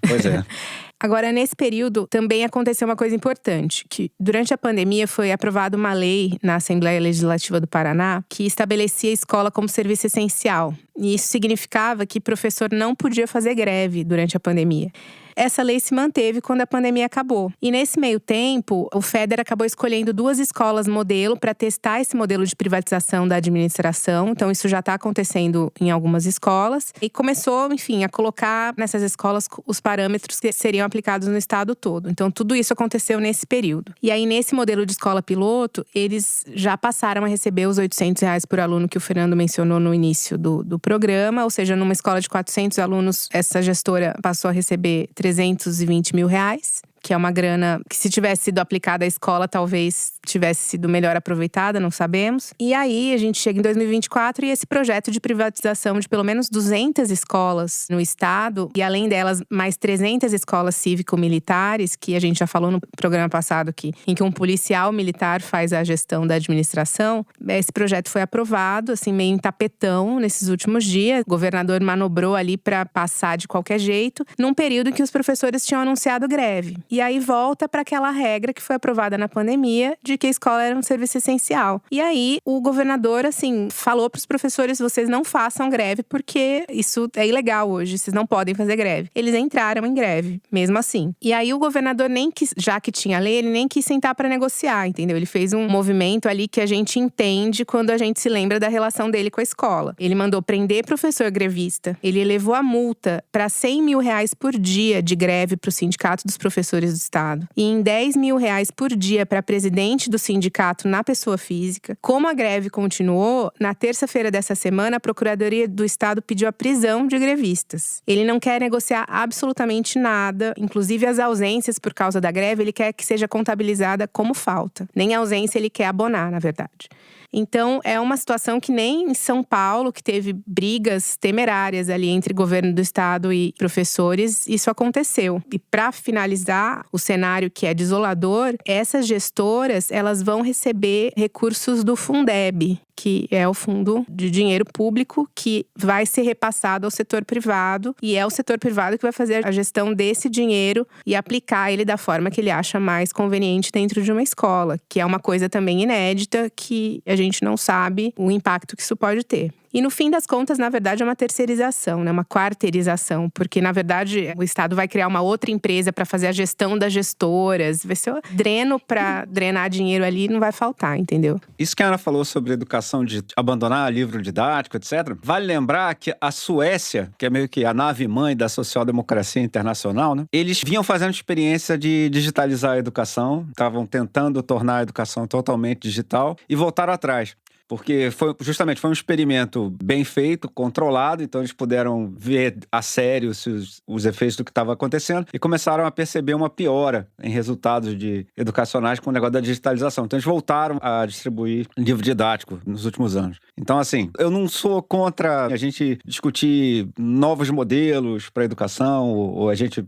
Pois é. Agora, nesse período, também aconteceu uma coisa importante, que durante a pandemia foi aprovada uma lei na Assembleia Legislativa do Paraná que estabelecia a escola como serviço essencial. E isso significava que professor não podia fazer greve durante a pandemia. Essa lei se manteve quando a pandemia acabou. E nesse meio tempo, o FEDER acabou escolhendo 2 escolas modelo para testar esse modelo de privatização da administração. Então, isso já está acontecendo em algumas escolas. E começou, enfim, a colocar nessas escolas os parâmetros que seriam aplicados no estado todo. Então, tudo isso aconteceu nesse período. E aí, nesse modelo de escola piloto, eles já passaram a receber os R$800 por aluno que o Fernando mencionou no início do programa. Ou seja, numa escola de 400 alunos, essa gestora passou a receber R$320 mil, que é uma grana que, se tivesse sido aplicada à escola, talvez tivesse sido melhor aproveitada, não sabemos. E aí, a gente chega em 2024 e esse projeto de privatização de pelo menos 200 escolas no estado, e além delas, mais 300 escolas cívico-militares, que a gente já falou no programa passado aqui, em que um policial militar faz a gestão da administração. Esse projeto foi aprovado, assim, meio em tapetão nesses últimos dias. O governador manobrou ali para passar de qualquer jeito, num período em que os professores tinham anunciado greve. E aí volta para aquela regra que foi aprovada na pandemia de que a escola era um serviço essencial. E aí o governador, assim, falou para os professores: vocês não façam greve porque isso é ilegal hoje, vocês não podem fazer greve. Eles entraram em greve, mesmo assim. E aí o governador nem quis, já que tinha lei, ele nem quis sentar para negociar, entendeu? Ele fez um movimento ali que a gente entende quando a gente se lembra da relação dele com a escola. Ele mandou prender professor grevista, ele elevou a multa para R$100 mil por dia de greve para o sindicato dos professores do estado. E em R$10 mil por dia para presidente do sindicato na pessoa física. Como a greve continuou, na terça-feira dessa semana, a Procuradoria do Estado pediu a prisão de grevistas. Ele não quer negociar absolutamente nada, inclusive as ausências por causa da greve, ele quer que seja contabilizada como falta. Nem a ausência ele quer abonar, na verdade. Então, é uma situação que nem em São Paulo, que teve brigas temerárias ali entre governo do estado e professores, isso aconteceu. E para finalizar o cenário que é desolador, essas gestoras, elas vão receber recursos do Fundeb, que é o fundo de dinheiro público que vai ser repassado ao setor privado, e é o setor privado que vai fazer a gestão desse dinheiro e aplicar ele da forma que ele acha mais conveniente dentro de uma escola, que é uma coisa também inédita, que a gente não sabe o impacto que isso pode ter. E no fim das contas, na verdade, é uma terceirização, né? Uma quarteirização. Porque, na verdade, o Estado vai criar uma outra empresa para fazer a gestão das gestoras. Vai ser dreno para drenar dinheiro ali, não vai faltar, entendeu? Isso que a Ana falou sobre educação, de abandonar livro didático, etc. Vale lembrar que a Suécia, que é meio que a nave-mãe da social-democracia internacional, né? Eles vinham fazendo experiência de digitalizar a educação. Estavam tentando tornar a educação totalmente digital e voltaram atrás. porque foi um experimento bem feito, controlado, então eles puderam ver a sério os efeitos do que estava acontecendo e começaram a perceber uma piora em resultados educacionais com o negócio da digitalização. Então eles voltaram a distribuir livro didático nos últimos anos. Então, assim, eu não sou contra a gente discutir novos modelos para a educação ou a gente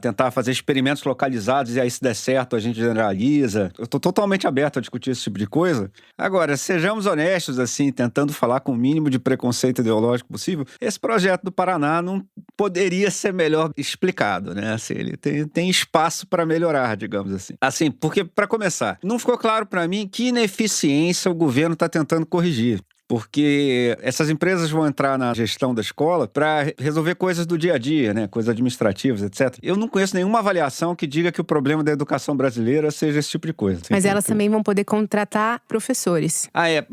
tentar fazer experimentos localizados e aí, se der certo, a gente generaliza. Eu estou totalmente aberto a discutir esse tipo de coisa. Agora, sejamos honestos, assim, tentando falar com o mínimo de preconceito ideológico possível, esse projeto do Paraná não poderia ser melhor explicado, né? Assim, ele tem espaço para melhorar, digamos assim. Assim, porque, para começar, não ficou claro para mim que ineficiência o governo está tentando corrigir. Porque essas empresas vão entrar na gestão da escola para resolver coisas do dia a dia, né? Coisas administrativas, etc. Eu não conheço nenhuma avaliação que diga que o problema da educação brasileira seja esse tipo de coisa. Mas elas também vão poder contratar professores.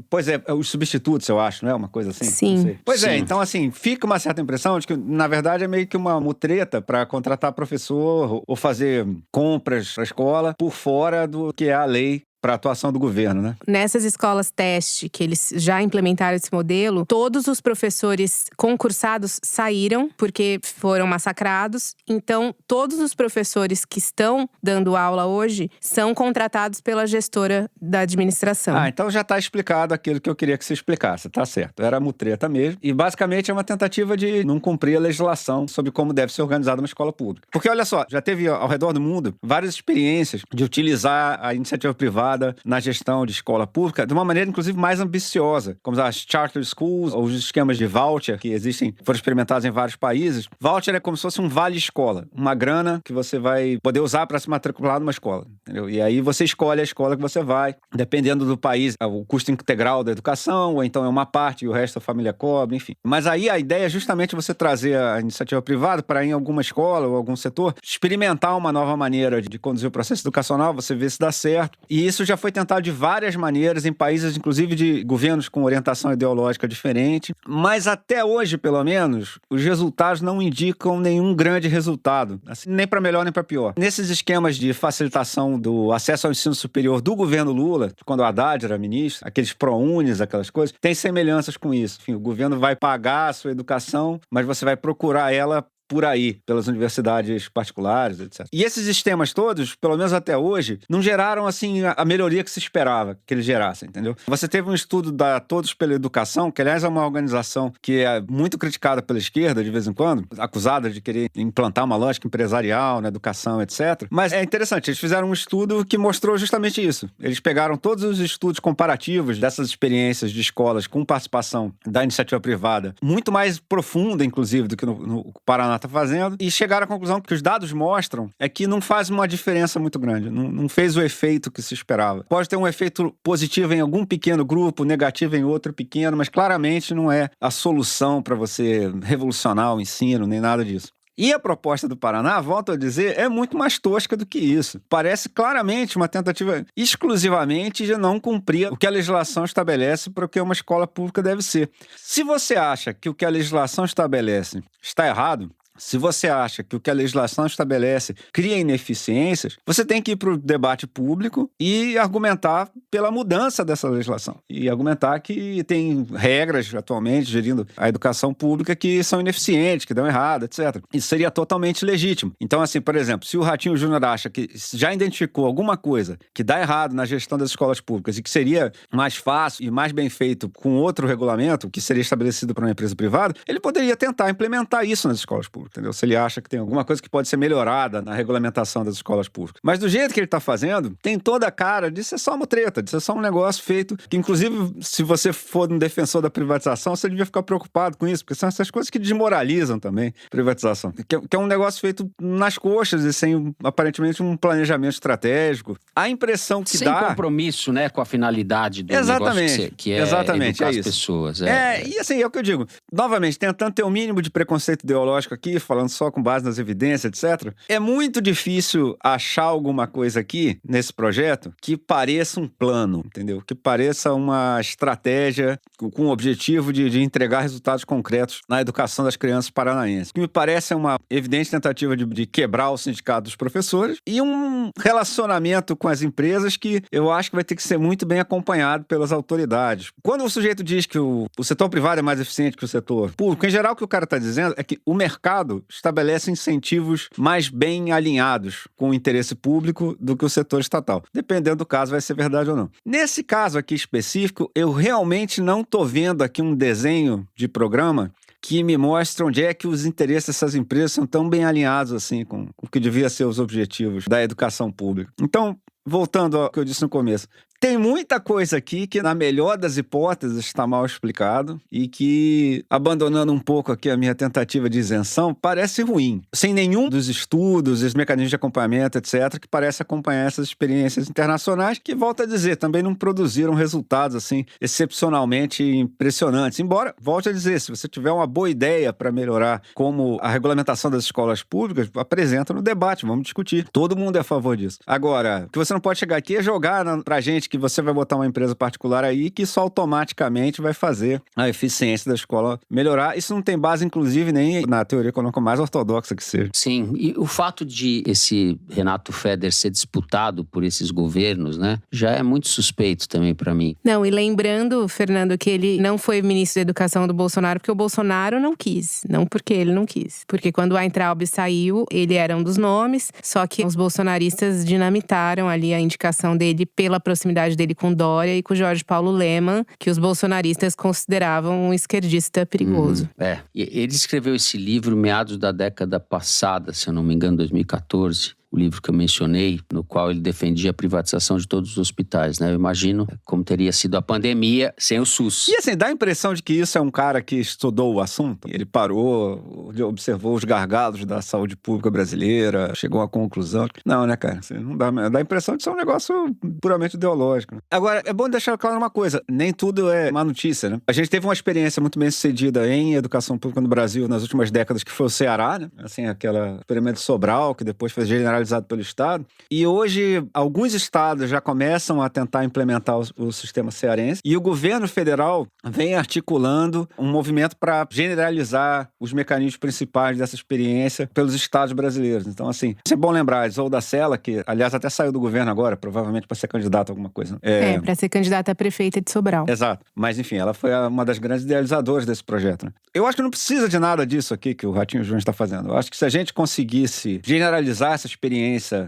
Pois é, os substitutos, eu acho, não é? Uma coisa assim? Sim. Pois Sim. então assim, fica uma certa impressão de que, na verdade, é meio que uma mutreta para contratar professor ou fazer compras para a escola por fora do que é a lei para a atuação do governo, né? Nessas escolas teste, que eles já implementaram esse modelo, todos os professores concursados saíram porque foram massacrados. Então, todos os professores que estão dando aula hoje são contratados pela gestora da administração. Então já está explicado aquilo que eu queria que você explicasse, tá certo. Era mutreta mesmo. E basicamente é uma tentativa de não cumprir a legislação sobre como deve ser organizada uma escola pública. Porque olha só, já teve ao redor do mundo várias experiências de utilizar a iniciativa privada na gestão de escola pública de uma maneira, inclusive, mais ambiciosa, como as charter schools ou os esquemas de voucher que existem, foram experimentados em vários países. Voucher é como se fosse um vale-escola, uma grana que você vai poder usar para se matricular numa escola, entendeu? E aí você escolhe a escola que você vai, dependendo do país, o custo integral da educação, ou então é uma parte e o resto a família cobre, enfim. Mas aí a ideia é justamente você trazer a iniciativa privada para em alguma escola ou algum setor experimentar uma nova maneira de conduzir o processo educacional, você vê se dá certo. E isso já foi tentado de várias maneiras em países, inclusive de governos com orientação ideológica diferente, mas até hoje, pelo menos, os resultados não indicam nenhum grande resultado, assim, nem para melhor nem para pior. Nesses esquemas de facilitação do acesso ao ensino superior do governo Lula, quando o Haddad era ministro, aqueles ProUnis, aquelas coisas, tem semelhanças com isso. Enfim, o governo vai pagar a sua educação, mas você vai procurar ela por aí, pelas universidades particulares, etc. E esses sistemas todos, pelo menos até hoje, não geraram, assim, a melhoria que se esperava que eles gerassem, entendeu? Você teve um estudo da Todos pela Educação, que, aliás, é uma organização que é muito criticada pela esquerda, de vez em quando, acusada de querer implantar uma lógica empresarial na educação, etc. Mas é interessante, eles fizeram um estudo que mostrou justamente isso. Eles pegaram todos os estudos comparativos dessas experiências de escolas com participação da iniciativa privada, muito mais profunda, inclusive, do que no Paraná está fazendo, e chegaram à conclusão que os dados mostram é que não faz uma diferença muito grande, não fez o efeito que se esperava. Pode ter um efeito positivo em algum pequeno grupo, negativo em outro pequeno, mas claramente não é a solução para você revolucionar o ensino, nem nada disso. E a proposta do Paraná, volto a dizer, é muito mais tosca do que isso. Parece claramente uma tentativa exclusivamente de não cumprir o que a legislação estabelece para o que uma escola pública deve ser. Se você acha que o que a legislação estabelece está errado, se você acha que o que a legislação estabelece cria ineficiências, você tem que ir para o debate público e argumentar pela mudança dessa legislação. E argumentar que tem regras atualmente gerindo a educação pública que são ineficientes, que dão errado, etc. Isso seria totalmente legítimo. Então, assim, por exemplo, se o Ratinho Júnior acha que já identificou alguma coisa que dá errado na gestão das escolas públicas e que seria mais fácil e mais bem feito com outro regulamento, que seria estabelecido para uma empresa privada, ele poderia tentar implementar isso nas escolas públicas. Entendeu? Se ele acha que tem alguma coisa que pode ser melhorada na regulamentação das escolas públicas. Mas do jeito que ele está fazendo, tem toda a cara de ser só uma treta, de ser só um negócio feito que, inclusive, se você for um defensor da privatização, você devia ficar preocupado com isso, porque são essas coisas que desmoralizam também a privatização. Que é um negócio feito nas coxas e sem, aparentemente, um planejamento estratégico. A impressão que dá... Sem compromisso, né, com a finalidade do exatamente, negócio que é exatamente, educar é as isso. pessoas. E assim, é o que eu digo. Novamente, tentando ter o mínimo de preconceito ideológico aqui, falando só com base nas evidências, etc. É muito difícil achar alguma coisa aqui, nesse projeto, que pareça um plano plano, entendeu? Que pareça uma estratégia com o objetivo de entregar resultados concretos na educação das crianças paranaenses. O que me parece é uma evidente tentativa de quebrar o sindicato dos professores e um relacionamento com as empresas que eu acho que vai ter que ser muito bem acompanhado pelas autoridades. Quando o sujeito diz que o setor privado é mais eficiente que o setor público, em geral o que o cara está dizendo é que o mercado estabelece incentivos mais bem alinhados com o interesse público do que o setor estatal. Dependendo do caso, vai ser verdade ou não. Nesse caso aqui específico, eu realmente não estou vendo aqui um desenho de programa que me mostra onde é que os interesses dessas empresas são tão bem alinhados assim com o que devia ser os objetivos da educação pública. Então, voltando ao que eu disse no começo, tem muita coisa aqui que, na melhor das hipóteses, está mal explicado e que, abandonando um pouco aqui a minha tentativa de isenção, parece ruim. Sem nenhum dos estudos, os mecanismos de acompanhamento, etc., que parece acompanhar essas experiências internacionais, que, volto a dizer, também não produziram resultados, assim, excepcionalmente impressionantes. Embora, volte a dizer, se você tiver uma boa ideia para melhorar como a regulamentação das escolas públicas, apresenta no debate, vamos discutir. Todo mundo é a favor disso. Agora, o que você não pode chegar aqui é jogar pra gente que você vai botar uma empresa particular aí que isso automaticamente vai fazer a eficiência da escola melhorar. Isso não tem base, inclusive, nem na teoria econômica mais ortodoxa que seja. Sim, e o fato de esse Renato Feder ser disputado por esses governos, né, já é muito suspeito também para mim. Não, e lembrando, Fernando, que ele não foi ministro da Educação do Bolsonaro porque o Bolsonaro não quis, não porque ele não quis. Porque quando o Weintraub saiu, ele era um dos nomes, só que os bolsonaristas dinamitaram ali a indicação dele pela proximidade dele com Dória e com Jorge Paulo Lemann, que os bolsonaristas consideravam um esquerdista perigoso. E ele escreveu esse livro meados da década passada, se eu não me engano, 2014. O livro que eu mencionei, no qual ele defendia a privatização de todos os hospitais, né? Eu imagino como teria sido a pandemia sem o SUS. E assim, dá a impressão de que isso é um cara que estudou o assunto. Ele parou, observou os gargalos da saúde pública brasileira, chegou à conclusão. Não, né, cara? Assim, não dá a impressão de ser um negócio puramente ideológico. Agora, é bom deixar claro uma coisa. Nem tudo é má notícia, né? A gente teve uma experiência muito bem sucedida em educação pública no Brasil nas últimas décadas, que foi o Ceará, né? Assim, aquela experimento de Sobral, que depois foi generalizado pelo Estado. E hoje, alguns estados já começam a tentar implementar o sistema cearense. E o governo federal vem articulando um movimento para generalizar os mecanismos principais dessa experiência pelos estados brasileiros. Então, assim, isso é bom lembrar. A Isolda Sela, que, aliás, até saiu do governo agora, provavelmente para ser candidata a alguma coisa. Para ser candidata a prefeita de Sobral. Exato. Mas, enfim, ela foi uma das grandes idealizadoras desse projeto, né? Eu acho que não precisa de nada disso aqui que o Ratinho Júnior está fazendo. Eu acho que se a gente conseguisse generalizar essa experiência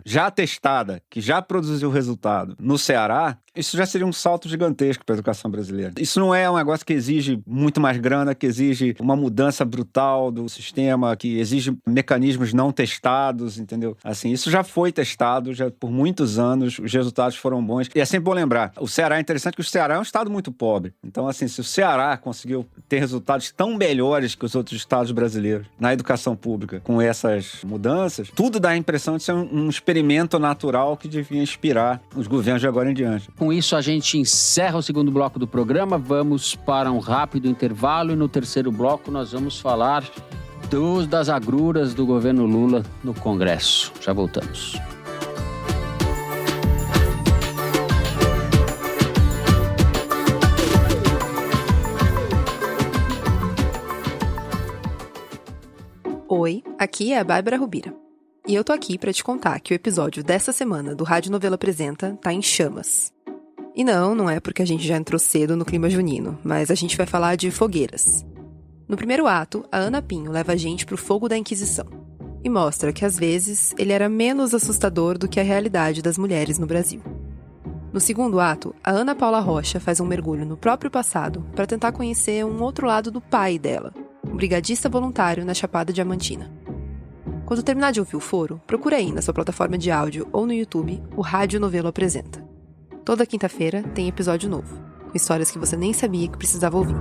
já testada, que já produziu resultado no Ceará, isso já seria um salto gigantesco para a educação brasileira. Isso não é um negócio que exige muito mais grana, que exige uma mudança brutal do sistema, que exige mecanismos não testados, entendeu? Assim, isso já foi testado já por muitos anos, os resultados foram bons. E é sempre bom lembrar, o Ceará é interessante porque o Ceará é um estado muito pobre. Então, assim, se o Ceará conseguiu ter resultados tão melhores que os outros estados brasileiros na educação pública com essas mudanças, tudo dá a impressão de ser um experimento natural que devia inspirar os governos de agora em diante. Com isso, a gente encerra o segundo bloco do programa. Vamos para um rápido intervalo e no terceiro bloco nós vamos falar das agruras do governo Lula no Congresso. Já voltamos. Oi, aqui é a Bárbara Rubira. E eu tô aqui pra te contar que o episódio dessa semana do Rádio Novela Apresenta tá em chamas. E não é porque a gente já entrou cedo no clima junino, mas a gente vai falar de fogueiras. No primeiro ato, a Ana Pinho leva a gente pro fogo da Inquisição e mostra que às vezes ele era menos assustador do que a realidade das mulheres no Brasil. No segundo ato, a Ana Paula Rocha faz um mergulho no próprio passado para tentar conhecer um outro lado do pai dela, um brigadista voluntário na Chapada Diamantina. Quando terminar de ouvir o foro, procura aí na sua plataforma de áudio ou no YouTube o Rádio Novelo Apresenta. Toda quinta-feira tem episódio novo, com histórias que você nem sabia que precisava ouvir.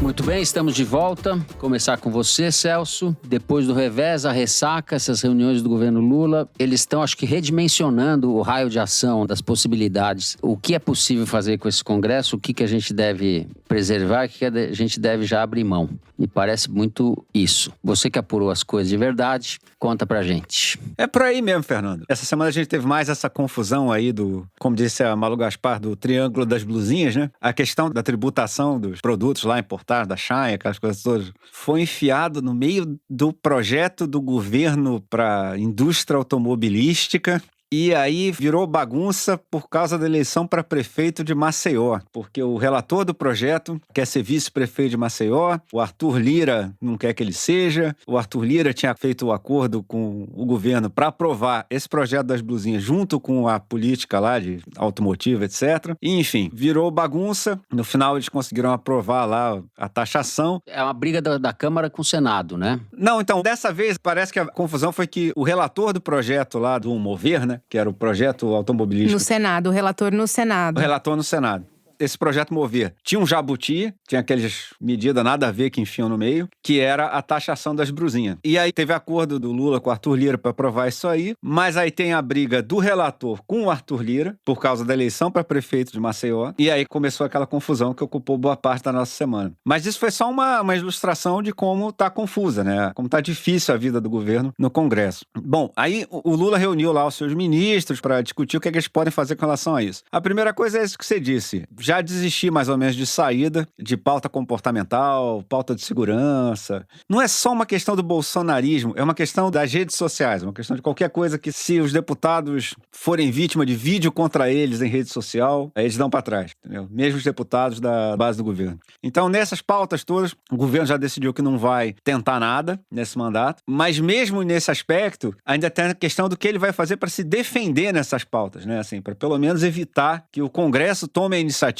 Muito bem, estamos de volta. Começar com você, Celso. Depois do revés, a ressaca, essas reuniões do governo Lula, eles estão, acho que, redimensionando o raio de ação das possibilidades. O que é possível fazer com esse Congresso, o que a gente deve preservar, o que a gente deve já abrir mão. Me parece muito isso. Você que apurou as coisas de verdade, conta pra gente. É por aí mesmo, Fernando. Essa semana a gente teve mais essa confusão aí do, como disse a Malu Gaspar, do triângulo das blusinhas, né? A questão da tributação dos produtos lá importados, da China, aquelas coisas todas, foi enfiado no meio do projeto do governo para indústria automobilística. E aí virou bagunça por causa da eleição para prefeito de Maceió, porque o relator do projeto quer ser vice-prefeito de Maceió, o Arthur Lira não quer que ele seja, o Arthur Lira tinha feito o acordo com o governo para aprovar esse projeto das blusinhas junto com a política lá de automotiva, etc. E, enfim, virou bagunça, no final eles conseguiram aprovar lá a taxação. É uma briga da Câmara com o Senado, né? Não, então, dessa vez parece que a confusão foi que o relator do projeto lá do Mover, né? Que era o projeto automobilístico. No Senado, o relator no Senado. O relator no Senado. Esse projeto Mover tinha um jabuti, tinha aquelas medidas nada a ver que enfiam no meio, que era a taxação das brusinhas. E aí teve acordo do Lula com o Arthur Lira para aprovar isso aí, mas aí tem a briga do relator com o Arthur Lira, por causa da eleição para prefeito de Maceió, e aí começou aquela confusão que ocupou boa parte da nossa semana. Mas isso foi só uma ilustração de como tá confusa, né? Como tá difícil a vida do governo no Congresso. Bom, aí o Lula reuniu lá os seus ministros para discutir o que eles podem fazer com relação a isso. A primeira coisa é isso que você disse. Já desisti mais ou menos de saída, de pauta comportamental, pauta de segurança. Não é só uma questão do bolsonarismo, é uma questão das redes sociais, uma questão de qualquer coisa que, se os deputados forem vítima de vídeo contra eles em rede social, eles dão para trás, entendeu? Mesmo os deputados da base do governo. Então, nessas pautas todas, o governo já decidiu que não vai tentar nada nesse mandato, mas mesmo nesse aspecto, ainda tem a questão do que ele vai fazer para se defender nessas pautas, né? Assim, para pelo menos evitar que o Congresso tome a iniciativa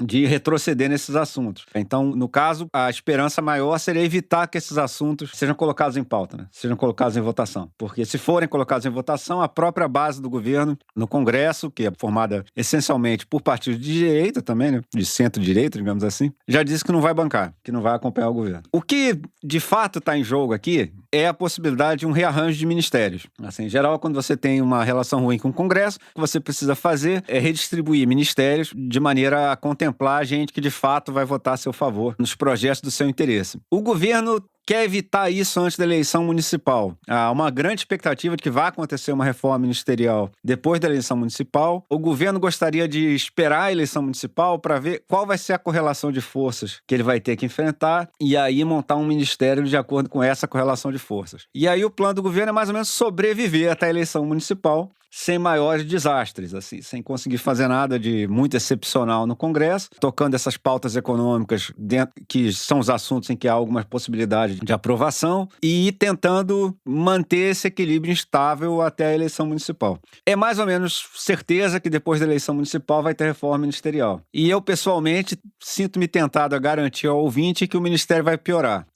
de retroceder nesses assuntos. Então, no caso, a esperança maior seria evitar que esses assuntos sejam colocados em pauta, né? Sejam colocados em votação. Porque se forem colocados em votação, a própria base do governo no Congresso, que é formada essencialmente por partidos de direita também, né? De centro-direita, digamos assim, já disse que não vai bancar, que não vai acompanhar o governo. O que, de fato, está em jogo aqui é a possibilidade de um rearranjo de ministérios. Assim, em geral, quando você tem uma relação ruim com o Congresso, o que você precisa fazer é redistribuir ministérios de maneira a contemplar a gente que, de fato, vai votar a seu favor nos projetos do seu interesse. O governo quer evitar isso antes da eleição municipal. Há uma grande expectativa de que vai acontecer uma reforma ministerial depois da eleição municipal. O governo gostaria de esperar a eleição municipal para ver qual vai ser a correlação de forças que ele vai ter que enfrentar e aí montar um ministério de acordo com essa correlação de forças. E aí o plano do governo é mais ou menos sobreviver até a eleição municipal sem maiores desastres, assim, sem conseguir fazer nada de muito excepcional no Congresso, tocando essas pautas econômicas dentro, que são os assuntos em que há algumas possibilidades de aprovação, e tentando manter esse equilíbrio instável até a eleição municipal. É mais ou menos certeza que depois da eleição municipal vai ter reforma ministerial. E eu, pessoalmente, sinto-me tentado a garantir ao ouvinte que o ministério vai piorar.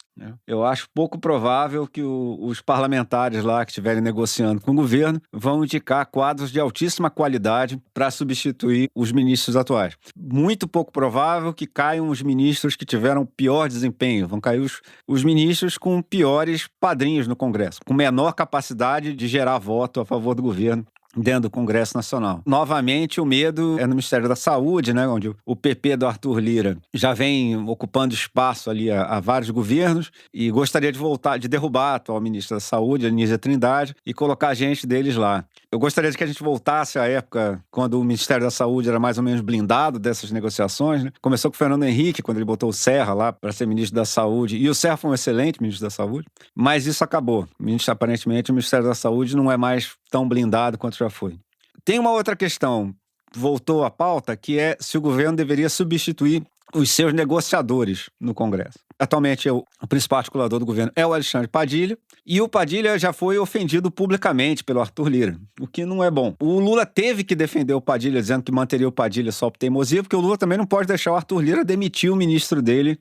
Eu acho pouco provável que os parlamentares lá que estiverem negociando com o governo vão indicar quadros de altíssima qualidade para substituir os ministros atuais. Muito pouco provável que caiam os ministros que tiveram pior desempenho. Vão cair os ministros com piores padrinhos no Congresso, com menor capacidade de gerar voto a favor do governo dentro do Congresso Nacional. Novamente, o medo é no Ministério da Saúde, né, onde o PP do Arthur Lira já vem ocupando espaço ali há vários governos e gostaria de voltar, de derrubar a atual ministra da Saúde, a Anísia Trindade, e colocar gente deles lá. Eu gostaria de que a gente voltasse à época quando o Ministério da Saúde era mais ou menos blindado dessas negociações, né? Começou com o Fernando Henrique, quando ele botou o Serra lá para ser ministro da Saúde, e o Serra foi um excelente ministro da Saúde, mas isso acabou. Aparentemente, o Ministério da Saúde não é mais tão blindado quanto já foi. Tem uma outra questão, voltou à pauta, que é se o governo deveria substituir os seus negociadores no Congresso. Atualmente, o principal articulador do governo é o Alexandre Padilha, e o Padilha já foi ofendido publicamente pelo Arthur Lira, o que não é bom. O Lula teve que defender o Padilha, dizendo que manteria o Padilha só por teimosia, porque o Lula também não pode deixar o Arthur Lira demitir o ministro dele,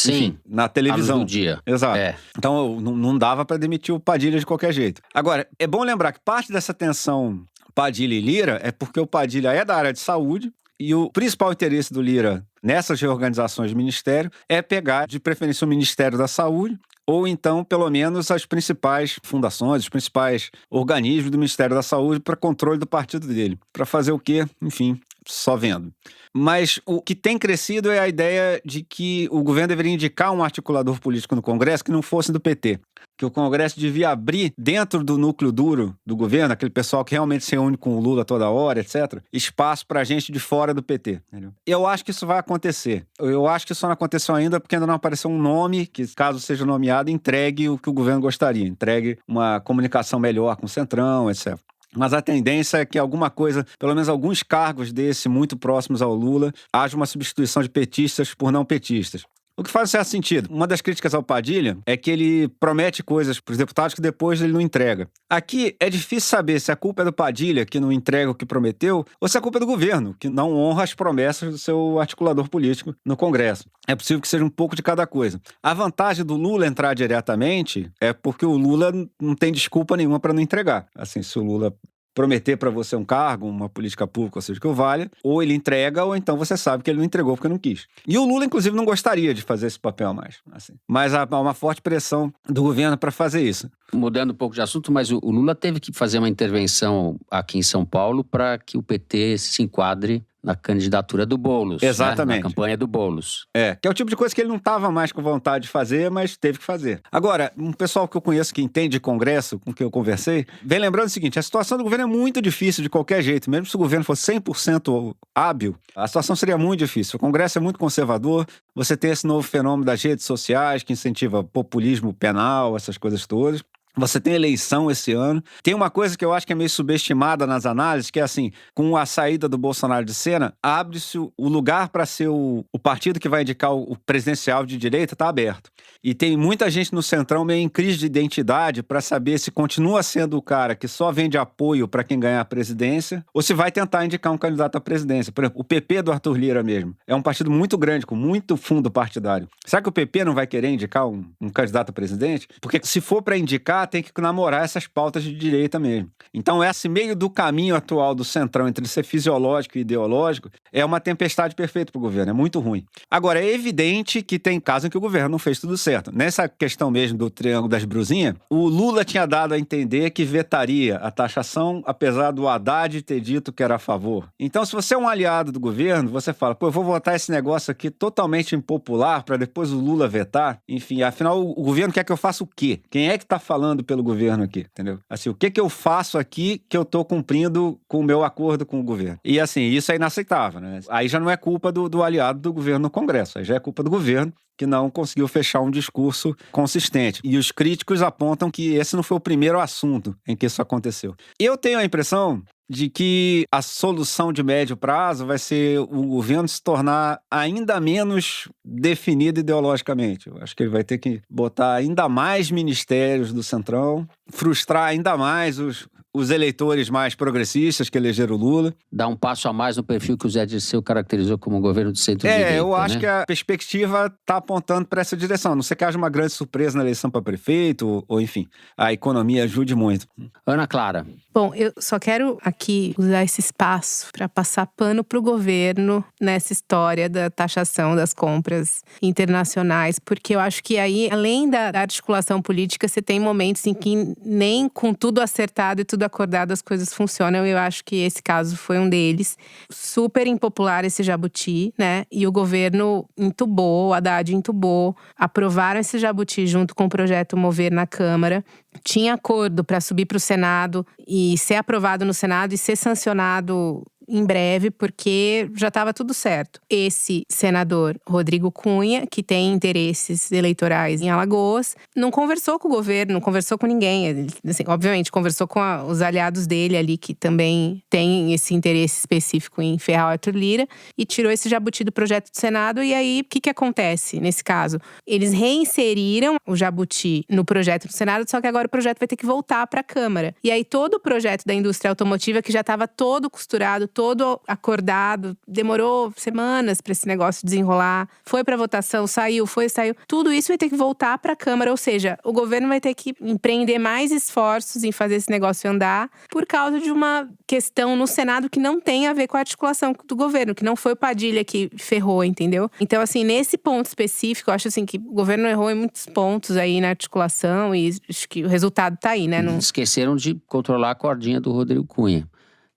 enfim, na televisão. Do dia. Exato. Então, não dava para demitir o Padilha de qualquer jeito. Agora, é bom lembrar que parte dessa tensão Padilha e Lira é porque o Padilha é da área de saúde, e o principal interesse do Lira, nessas reorganizações de ministério é pegar, de preferência, o Ministério da Saúde, ou então, pelo menos, as principais fundações, os principais organismos do Ministério da Saúde para controle do partido dele. Para fazer o quê? Enfim, só vendo. Mas o que tem crescido é a ideia de que o governo deveria indicar um articulador político no Congresso que não fosse do PT. Que o Congresso devia abrir, dentro do núcleo duro do governo, aquele pessoal que realmente se reúne com o Lula toda hora, etc., espaço para gente de fora do PT. Entendeu? Eu acho que isso vai acontecer. Eu acho que isso não aconteceu ainda porque ainda não apareceu um nome que, caso seja nomeado, entregue o que o governo gostaria. Entregue uma comunicação melhor com o Centrão, etc. Mas a tendência é que alguma coisa, pelo menos alguns cargos desse muito próximos ao Lula, haja uma substituição de petistas por não petistas. O que faz um certo sentido. Uma das críticas ao Padilha é que ele promete coisas para os deputados que depois ele não entrega. Aqui é difícil saber se a culpa é do Padilha, que não entrega o que prometeu, ou se a culpa é do governo, que não honra as promessas do seu articulador político no Congresso. É possível que seja um pouco de cada coisa. A vantagem do Lula entrar diretamente é porque o Lula não tem desculpa nenhuma para não entregar. Assim, se o Lula prometer para você um cargo, uma política pública, ou seja, que o valha, ou ele entrega, ou então você sabe que ele não entregou porque não quis. E o Lula, inclusive, não gostaria de fazer esse papel mais. Assim. Mas há uma forte pressão do governo para fazer isso. Mudando um pouco de assunto, mas o Lula teve que fazer uma intervenção aqui em São Paulo para que o PT se enquadre na candidatura do Boulos. Exatamente. Né? Na campanha do Boulos. Que é o tipo de coisa que ele não estava mais com vontade de fazer, mas teve que fazer. Agora, um pessoal que eu conheço que entende de Congresso, com quem eu conversei, vem lembrando o seguinte, a situação do governo é muito difícil de qualquer jeito, mesmo se o governo fosse 100% hábil, a situação seria muito difícil. O Congresso é muito conservador, você tem esse novo fenômeno das redes sociais que incentiva populismo penal, essas coisas todas. Você tem eleição esse ano. Tem uma coisa que eu acho que é meio subestimada nas análises, que é assim, com a saída do Bolsonaro de cena, abre-se o lugar para ser o partido que vai indicar o presidencial de direita, está aberto. E tem muita gente no Centrão meio em crise de identidade para saber se continua sendo o cara que só vende apoio para quem ganhar a presidência, ou se vai tentar indicar um candidato à presidência. Por exemplo, o PP do Arthur Lira mesmo. É um partido muito grande, com muito fundo partidário. Será que o PP não vai querer indicar um candidato a presidente? Porque se for para indicar, tem que namorar essas pautas de direita mesmo. Então, esse meio do caminho atual do Centrão entre ser fisiológico e ideológico é uma tempestade perfeita para o governo, é muito ruim. Agora, é evidente que tem casos em que o governo não fez tudo certo. Nessa questão mesmo do Triângulo das Brusinhas, o Lula tinha dado a entender que vetaria a taxação, apesar do Haddad ter dito que era a favor. Então, se você é um aliado do governo, você fala, eu vou votar esse negócio aqui totalmente impopular para depois o Lula vetar. Enfim, afinal, o governo quer que eu faça o quê? Quem é que está falando pelo governo aqui, entendeu? Assim, o que eu faço aqui que eu tô cumprindo com o meu acordo com o governo? E assim, isso é inaceitável, né? Aí já não é culpa do aliado do governo no Congresso, aí já é culpa do governo que não conseguiu fechar um discurso consistente. E os críticos apontam que esse não foi o primeiro assunto em que isso aconteceu. Eu tenho a impressão de que a solução de médio prazo vai ser o governo se tornar ainda menos definido ideologicamente. Eu acho que ele vai ter que botar ainda mais ministérios do Centrão, frustrar ainda mais os eleitores mais progressistas que elegeram o Lula. Dá um passo a mais no perfil que o Zé Dirceu caracterizou como um governo de centro-direita. Eu acho que a perspectiva está apontando para essa direção. A não sei que haja uma grande surpresa na eleição para prefeito, ou enfim, a economia ajude muito. Ana Clara. Bom, eu só quero aqui usar esse espaço para passar pano para o governo nessa história da taxação das compras internacionais, porque eu acho que aí, além da articulação política, você tem momentos em que nem com tudo acertado e tudo acordado as coisas funcionam. Eu acho que esse caso foi um deles. Super impopular esse jabuti, né? E o governo entubou, o Haddad entubou, aprovaram esse jabuti junto com o projeto Mover na Câmara. Tinha acordo para subir para o Senado e ser aprovado no Senado e ser sancionado em breve, porque já estava tudo certo. Esse senador, Rodrigo Cunha, que tem interesses eleitorais em Alagoas, não conversou com o governo, não conversou com ninguém. Ele, assim, obviamente, conversou com os aliados dele ali, que também tem esse interesse específico em ferrar o Arthur Lira, e tirou esse jabuti do projeto do Senado. E aí, o que acontece nesse caso? Eles reinseriram o jabuti no projeto do Senado, só que agora o projeto vai ter que voltar para a Câmara. E aí, todo o projeto da indústria automotiva, que já estava todo costurado, todo todo acordado, demorou semanas para esse negócio desenrolar, foi para votação, saiu. Tudo isso vai ter que voltar para a Câmara, ou seja, o governo vai ter que empreender mais esforços em fazer esse negócio andar por causa de uma questão no Senado que não tem a ver com a articulação do governo, que não foi o Padilha que ferrou, entendeu? Então, assim, nesse ponto específico, eu acho assim que o governo errou em muitos pontos aí na articulação e acho que o resultado tá aí, né? Não... Esqueceram de controlar a cordinha do Rodrigo Cunha.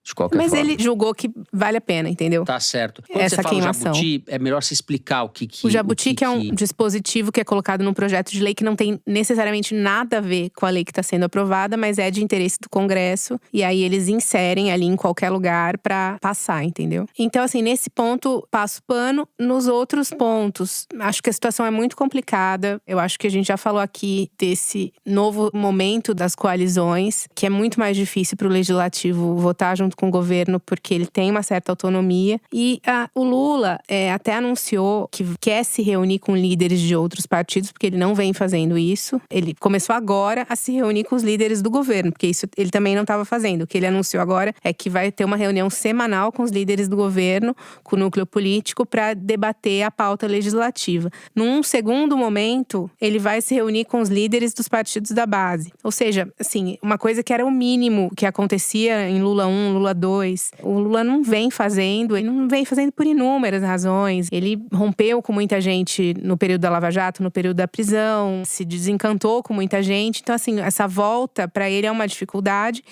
De qualquer Mas forma. ele julgou que vale a pena, entendeu? Tá certo. Quando Essa você fala queimação. Jabuti, é melhor se explicar o que O Jabuti, que é um dispositivo que é colocado num projeto de lei que não tem necessariamente nada a ver com a lei que está sendo aprovada, mas é de interesse do Congresso. E aí eles inserem ali em qualquer lugar para passar, entendeu? Então, assim, nesse ponto, passo pano. Nos outros pontos, acho que a situação é muito complicada. Eu acho que a gente já falou aqui desse novo momento das coalizões, que é muito mais difícil para o Legislativo votar junto com o governo, porque ele tem uma certa autonomia. E o Lula até anunciou que quer se reunir com líderes de outros partidos, porque ele não vem fazendo isso. Ele começou agora a se reunir com os líderes do governo, porque isso ele também não estava fazendo. O que ele anunciou agora é que vai ter uma reunião semanal com os líderes do governo, com o núcleo político, para debater a pauta legislativa. Num segundo momento, ele vai se reunir com os líderes dos partidos da base. Ou seja, assim, uma coisa que era o mínimo que acontecia em Lula 1, Lula 2. O Lula não vem fazendo, ele não vem fazendo por inúmeras razões. Ele rompeu com muita gente no período da Lava Jato, no período da prisão, se desencantou com muita gente. Então, assim, essa volta para ele é uma dificuldade.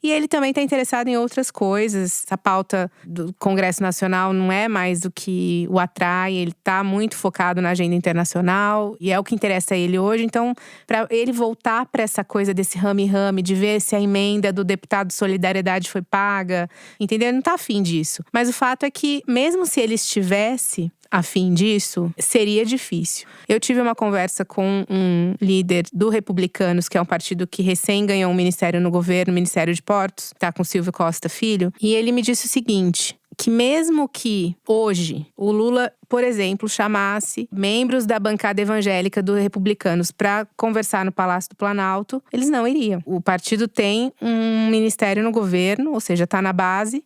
E ele também está interessado em outras coisas. Essa pauta do Congresso Nacional não é mais o que o atrai. Ele está muito focado na agenda internacional e é o que interessa a ele hoje. Então, para ele voltar para essa coisa desse rame-rame, de ver se a emenda do deputado Solidariedade foi paga, entendeu? Ele não está afim disso. Mas o fato é que, mesmo se ele estivesse a fim disso, seria difícil. Eu tive uma conversa com um líder do Republicanos, que é um partido que recém ganhou um ministério no governo, Ministério de Portos, tá com Silvio Costa Filho, e ele me disse o seguinte, que mesmo que hoje o Lula, por exemplo, chamasse membros da bancada evangélica do Republicanos para conversar no Palácio do Planalto, eles não iriam. O partido tem um ministério no governo, ou seja, tá na base.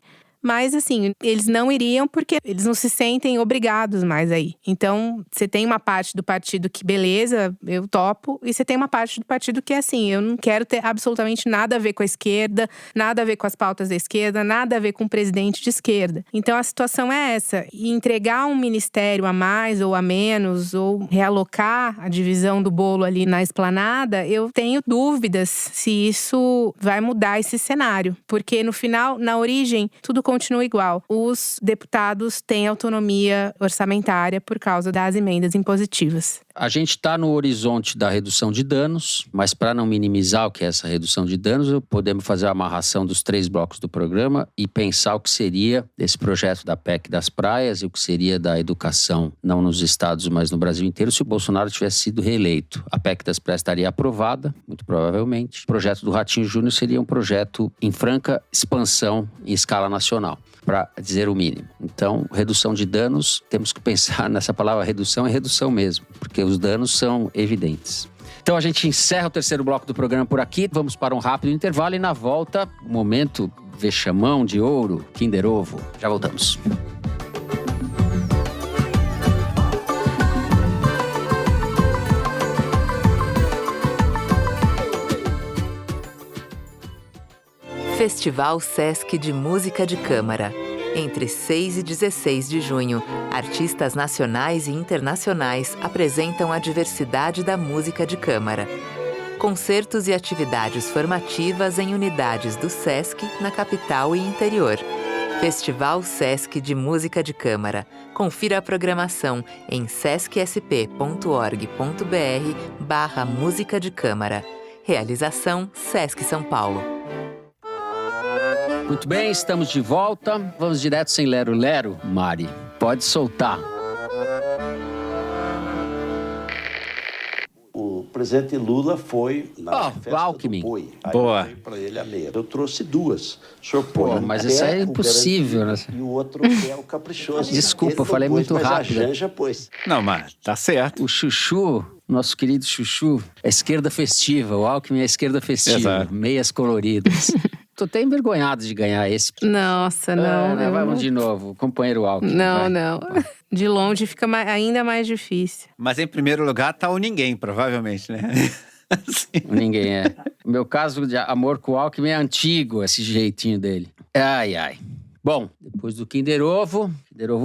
Mas, assim, eles não iriam porque eles não se sentem obrigados mais aí. Então, você tem uma parte do partido que, beleza, eu topo. E você tem uma parte do partido que é assim, eu não quero ter absolutamente nada a ver com a esquerda, nada a ver com as pautas da esquerda, nada a ver com o presidente de esquerda. Então, a situação é essa. E entregar um ministério a mais ou a menos, ou realocar a divisão do bolo ali na esplanada, eu tenho dúvidas se isso vai mudar esse cenário. Porque, no final, na origem, tudo continua igual. Os deputados têm autonomia orçamentária por causa das emendas impositivas. A gente está no horizonte da redução de danos, mas para não minimizar o que é essa redução de danos, podemos fazer a amarração dos 3 blocos do programa e pensar o que seria desse projeto da PEC das praias e o que seria da educação, não nos estados, mas no Brasil inteiro, se o Bolsonaro tivesse sido reeleito. A PEC das praias estaria aprovada, muito provavelmente. O projeto do Ratinho Júnior seria um projeto em franca expansão em escala nacional, para dizer o mínimo. Então, redução de danos, temos que pensar nessa palavra redução, é redução mesmo, porque os danos são evidentes. Então, a gente encerra o 3º bloco do programa por aqui. Vamos para um rápido intervalo e na volta, momento vexamão de ouro, Kinder Ovo. Já voltamos. Festival Sesc de Música de Câmara. Entre 6 e 16 de junho, artistas nacionais e internacionais apresentam a diversidade da música de câmara. Concertos e atividades formativas em unidades do Sesc na capital e interior. Festival Sesc de Música de Câmara. Confira a programação em sescsp.org.br/música de câmara. Realização Sesc São Paulo. Muito bem, estamos de volta. Vamos direto sem lero-lero, Mari. Pode soltar. O presidente Lula foi na festa Alckmin. do Boi. Boa. Aí para ele a meia. Eu trouxe 2. O senhor põe mas isso é impossível, né? E o outro é o caprichoso. Desculpa, eu falei muito rápido. A Janja pôs. Não, mas tá certo. O Chuchu, nosso querido Chuchu, é esquerda festiva. O Alckmin é esquerda festiva. Exato. Meias coloridas. Tô até envergonhado de ganhar esse. Nossa, não. Vamos de novo, companheiro Alckmin. Não. De longe fica ainda mais difícil. Mas em primeiro lugar tá o ninguém, provavelmente, né? Ninguém é. O meu caso de amor com o Alckmin é antigo, esse jeitinho dele. Ai. Bom, depois do Kinder Ovo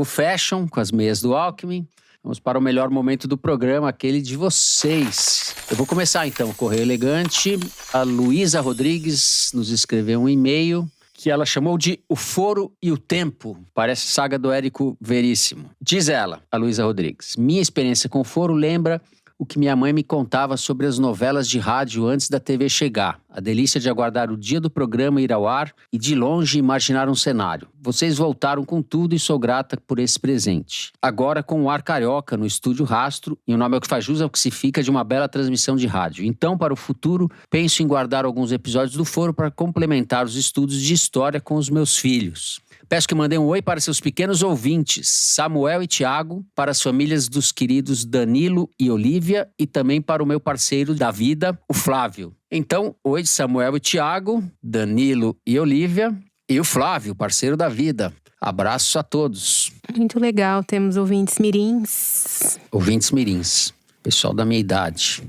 Fashion, com as meias do Alckmin, vamos para o melhor momento do programa, aquele de vocês. Eu vou começar então, Correio Elegante. A Luísa Rodrigues nos escreveu um e-mail que ela chamou de O Foro e o Tempo. Parece saga do Érico Veríssimo. Diz ela, a Luísa Rodrigues: minha experiência com o Foro lembra o que minha mãe me contava sobre as novelas de rádio antes da TV chegar. A delícia de aguardar o dia do programa ir ao ar e de longe imaginar um cenário. Vocês voltaram com tudo e sou grata por esse presente. Agora com o ar carioca no Estúdio Rastro, e o nome é o que faz jus ao que se fica de uma bela transmissão de rádio. Então, para o futuro, penso em guardar alguns episódios do Foro para complementar os estudos de história com os meus filhos. Peço que mandem um oi para seus pequenos ouvintes, Samuel e Tiago, para as famílias dos queridos Danilo e Olívia e também para o meu parceiro da vida, o Flávio. Então, oi Samuel e Tiago, Danilo e Olívia e o Flávio, parceiro da vida. Abraços a todos. Muito legal, temos ouvintes mirins. Ouvintes mirins, pessoal da minha idade.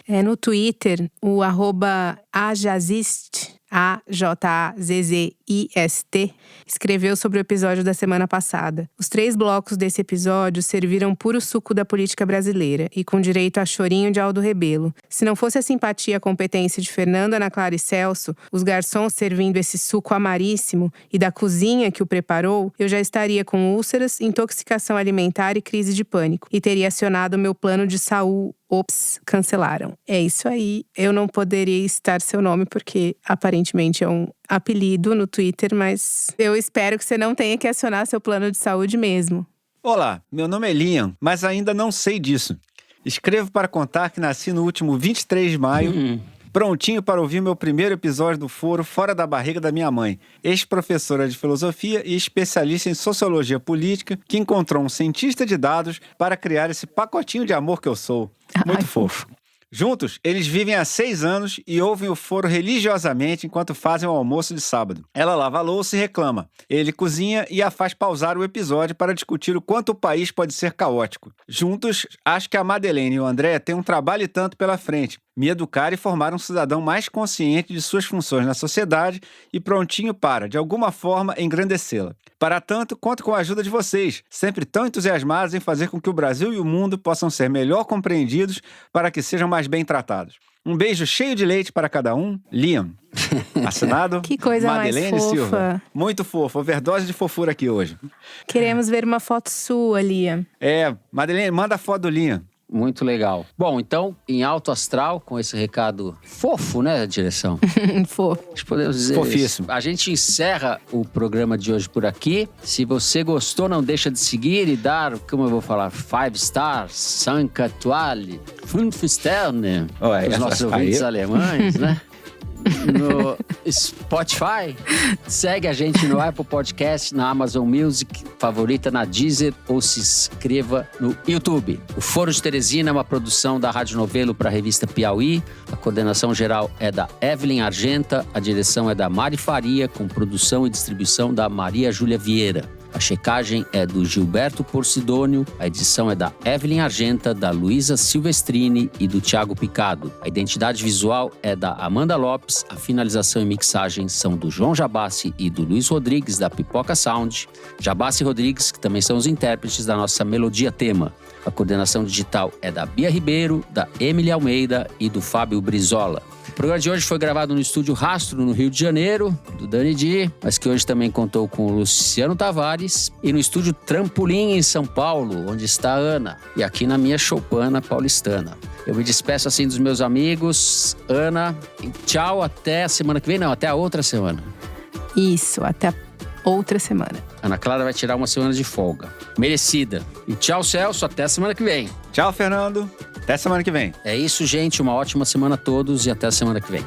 No Twitter, o @ajazist, AJAZZIST, escreveu sobre o episódio da semana passada. Os 3 blocos desse episódio serviram puro suco da política brasileira e com direito a chorinho de Aldo Rebelo. Se não fosse a simpatia e a competência de Fernanda, Ana Clara e Celso, os garçons servindo esse suco amaríssimo e da cozinha que o preparou, eu já estaria com úlceras, intoxicação alimentar e crise de pânico e teria acionado o meu plano de saúde. Ops, cancelaram. É isso aí. Eu não poderia citar seu nome porque aparentemente é um apelido no Twitter, mas eu espero que você não tenha que acionar seu plano de saúde mesmo. Olá, meu nome é Liam, mas ainda não sei disso. Escrevo para contar que nasci no último 23 de maio, prontinho para ouvir meu primeiro episódio do Foro fora da barriga da minha mãe, ex-professora de filosofia e especialista em sociologia política, que encontrou um cientista de dados para criar esse pacotinho de amor que eu sou. Muito fofo. Juntos, eles vivem há 6 anos e ouvem o Foro religiosamente enquanto fazem o almoço de sábado. Ela lava a louça e reclama. Ele cozinha e a faz pausar o episódio para discutir o quanto o país pode ser caótico. Juntos, acho que a Madeleine e o André têm um trabalho e tanto pela frente. Me educar e formar um cidadão mais consciente de suas funções na sociedade e prontinho para, de alguma forma, engrandecê-la. Para tanto, conto com a ajuda de vocês, sempre tão entusiasmados em fazer com que o Brasil e o mundo possam ser melhor compreendidos para que sejam mais bem tratados. Um beijo cheio de leite para cada um, Liam. Assinado, Que coisa Madeleine mais fofa. Silva. Muito fofo, overdose de fofura aqui hoje. Queremos ver uma foto sua, Liam. Madeleine, manda a foto do Liam. Muito legal. Bom, então, em alto astral, com esse recado fofo, né, direção? Fofo. Acho que podemos dizer Fofíssimo. isso. A gente encerra o programa de hoje por aqui. Se você gostou, não deixa de seguir e dar, como eu vou falar, 5 stars, 5 étoiles, 5 Sterne, os nossos ouvintes alemães, né? No Spotify, segue a gente no Apple Podcast, na Amazon Music, favorita na Deezer ou se inscreva no YouTube. O Foro de Teresina é uma produção da Rádio Novelo para a revista Piauí. A coordenação geral é da Evelyn Argenta, a direção é da Mari Faria, com produção e distribuição da Maria Júlia Vieira. A checagem é do Gilberto Porcidônio, a edição é da Evelyn Argenta, da Luísa Silvestrini e do Thiago Picado. A identidade visual é da Amanda Lopes, a finalização e mixagem são do João Jabassi e do Luiz Rodrigues, da Pipoca Sound. Jabassi e Rodrigues, que também são os intérpretes da nossa melodia tema. A coordenação digital é da Bia Ribeiro, da Emily Almeida e do Fábio Brizola. O programa de hoje foi gravado no Estúdio Rastro, no Rio de Janeiro, do Dani Di, mas que hoje também contou com o Luciano Tavares, e no Estúdio Trampolim, em São Paulo, onde está a Ana, e aqui na minha choupana paulistana. Eu me despeço assim dos meus amigos, Ana, e tchau, até a semana que vem, não, até a outra semana. Isso, até a outra semana. Ana Clara vai tirar uma semana de folga, merecida. E tchau, Celso, até a semana que vem. Tchau, Fernando. Até semana que vem. É isso, gente. Uma ótima semana a todos e até a semana que vem.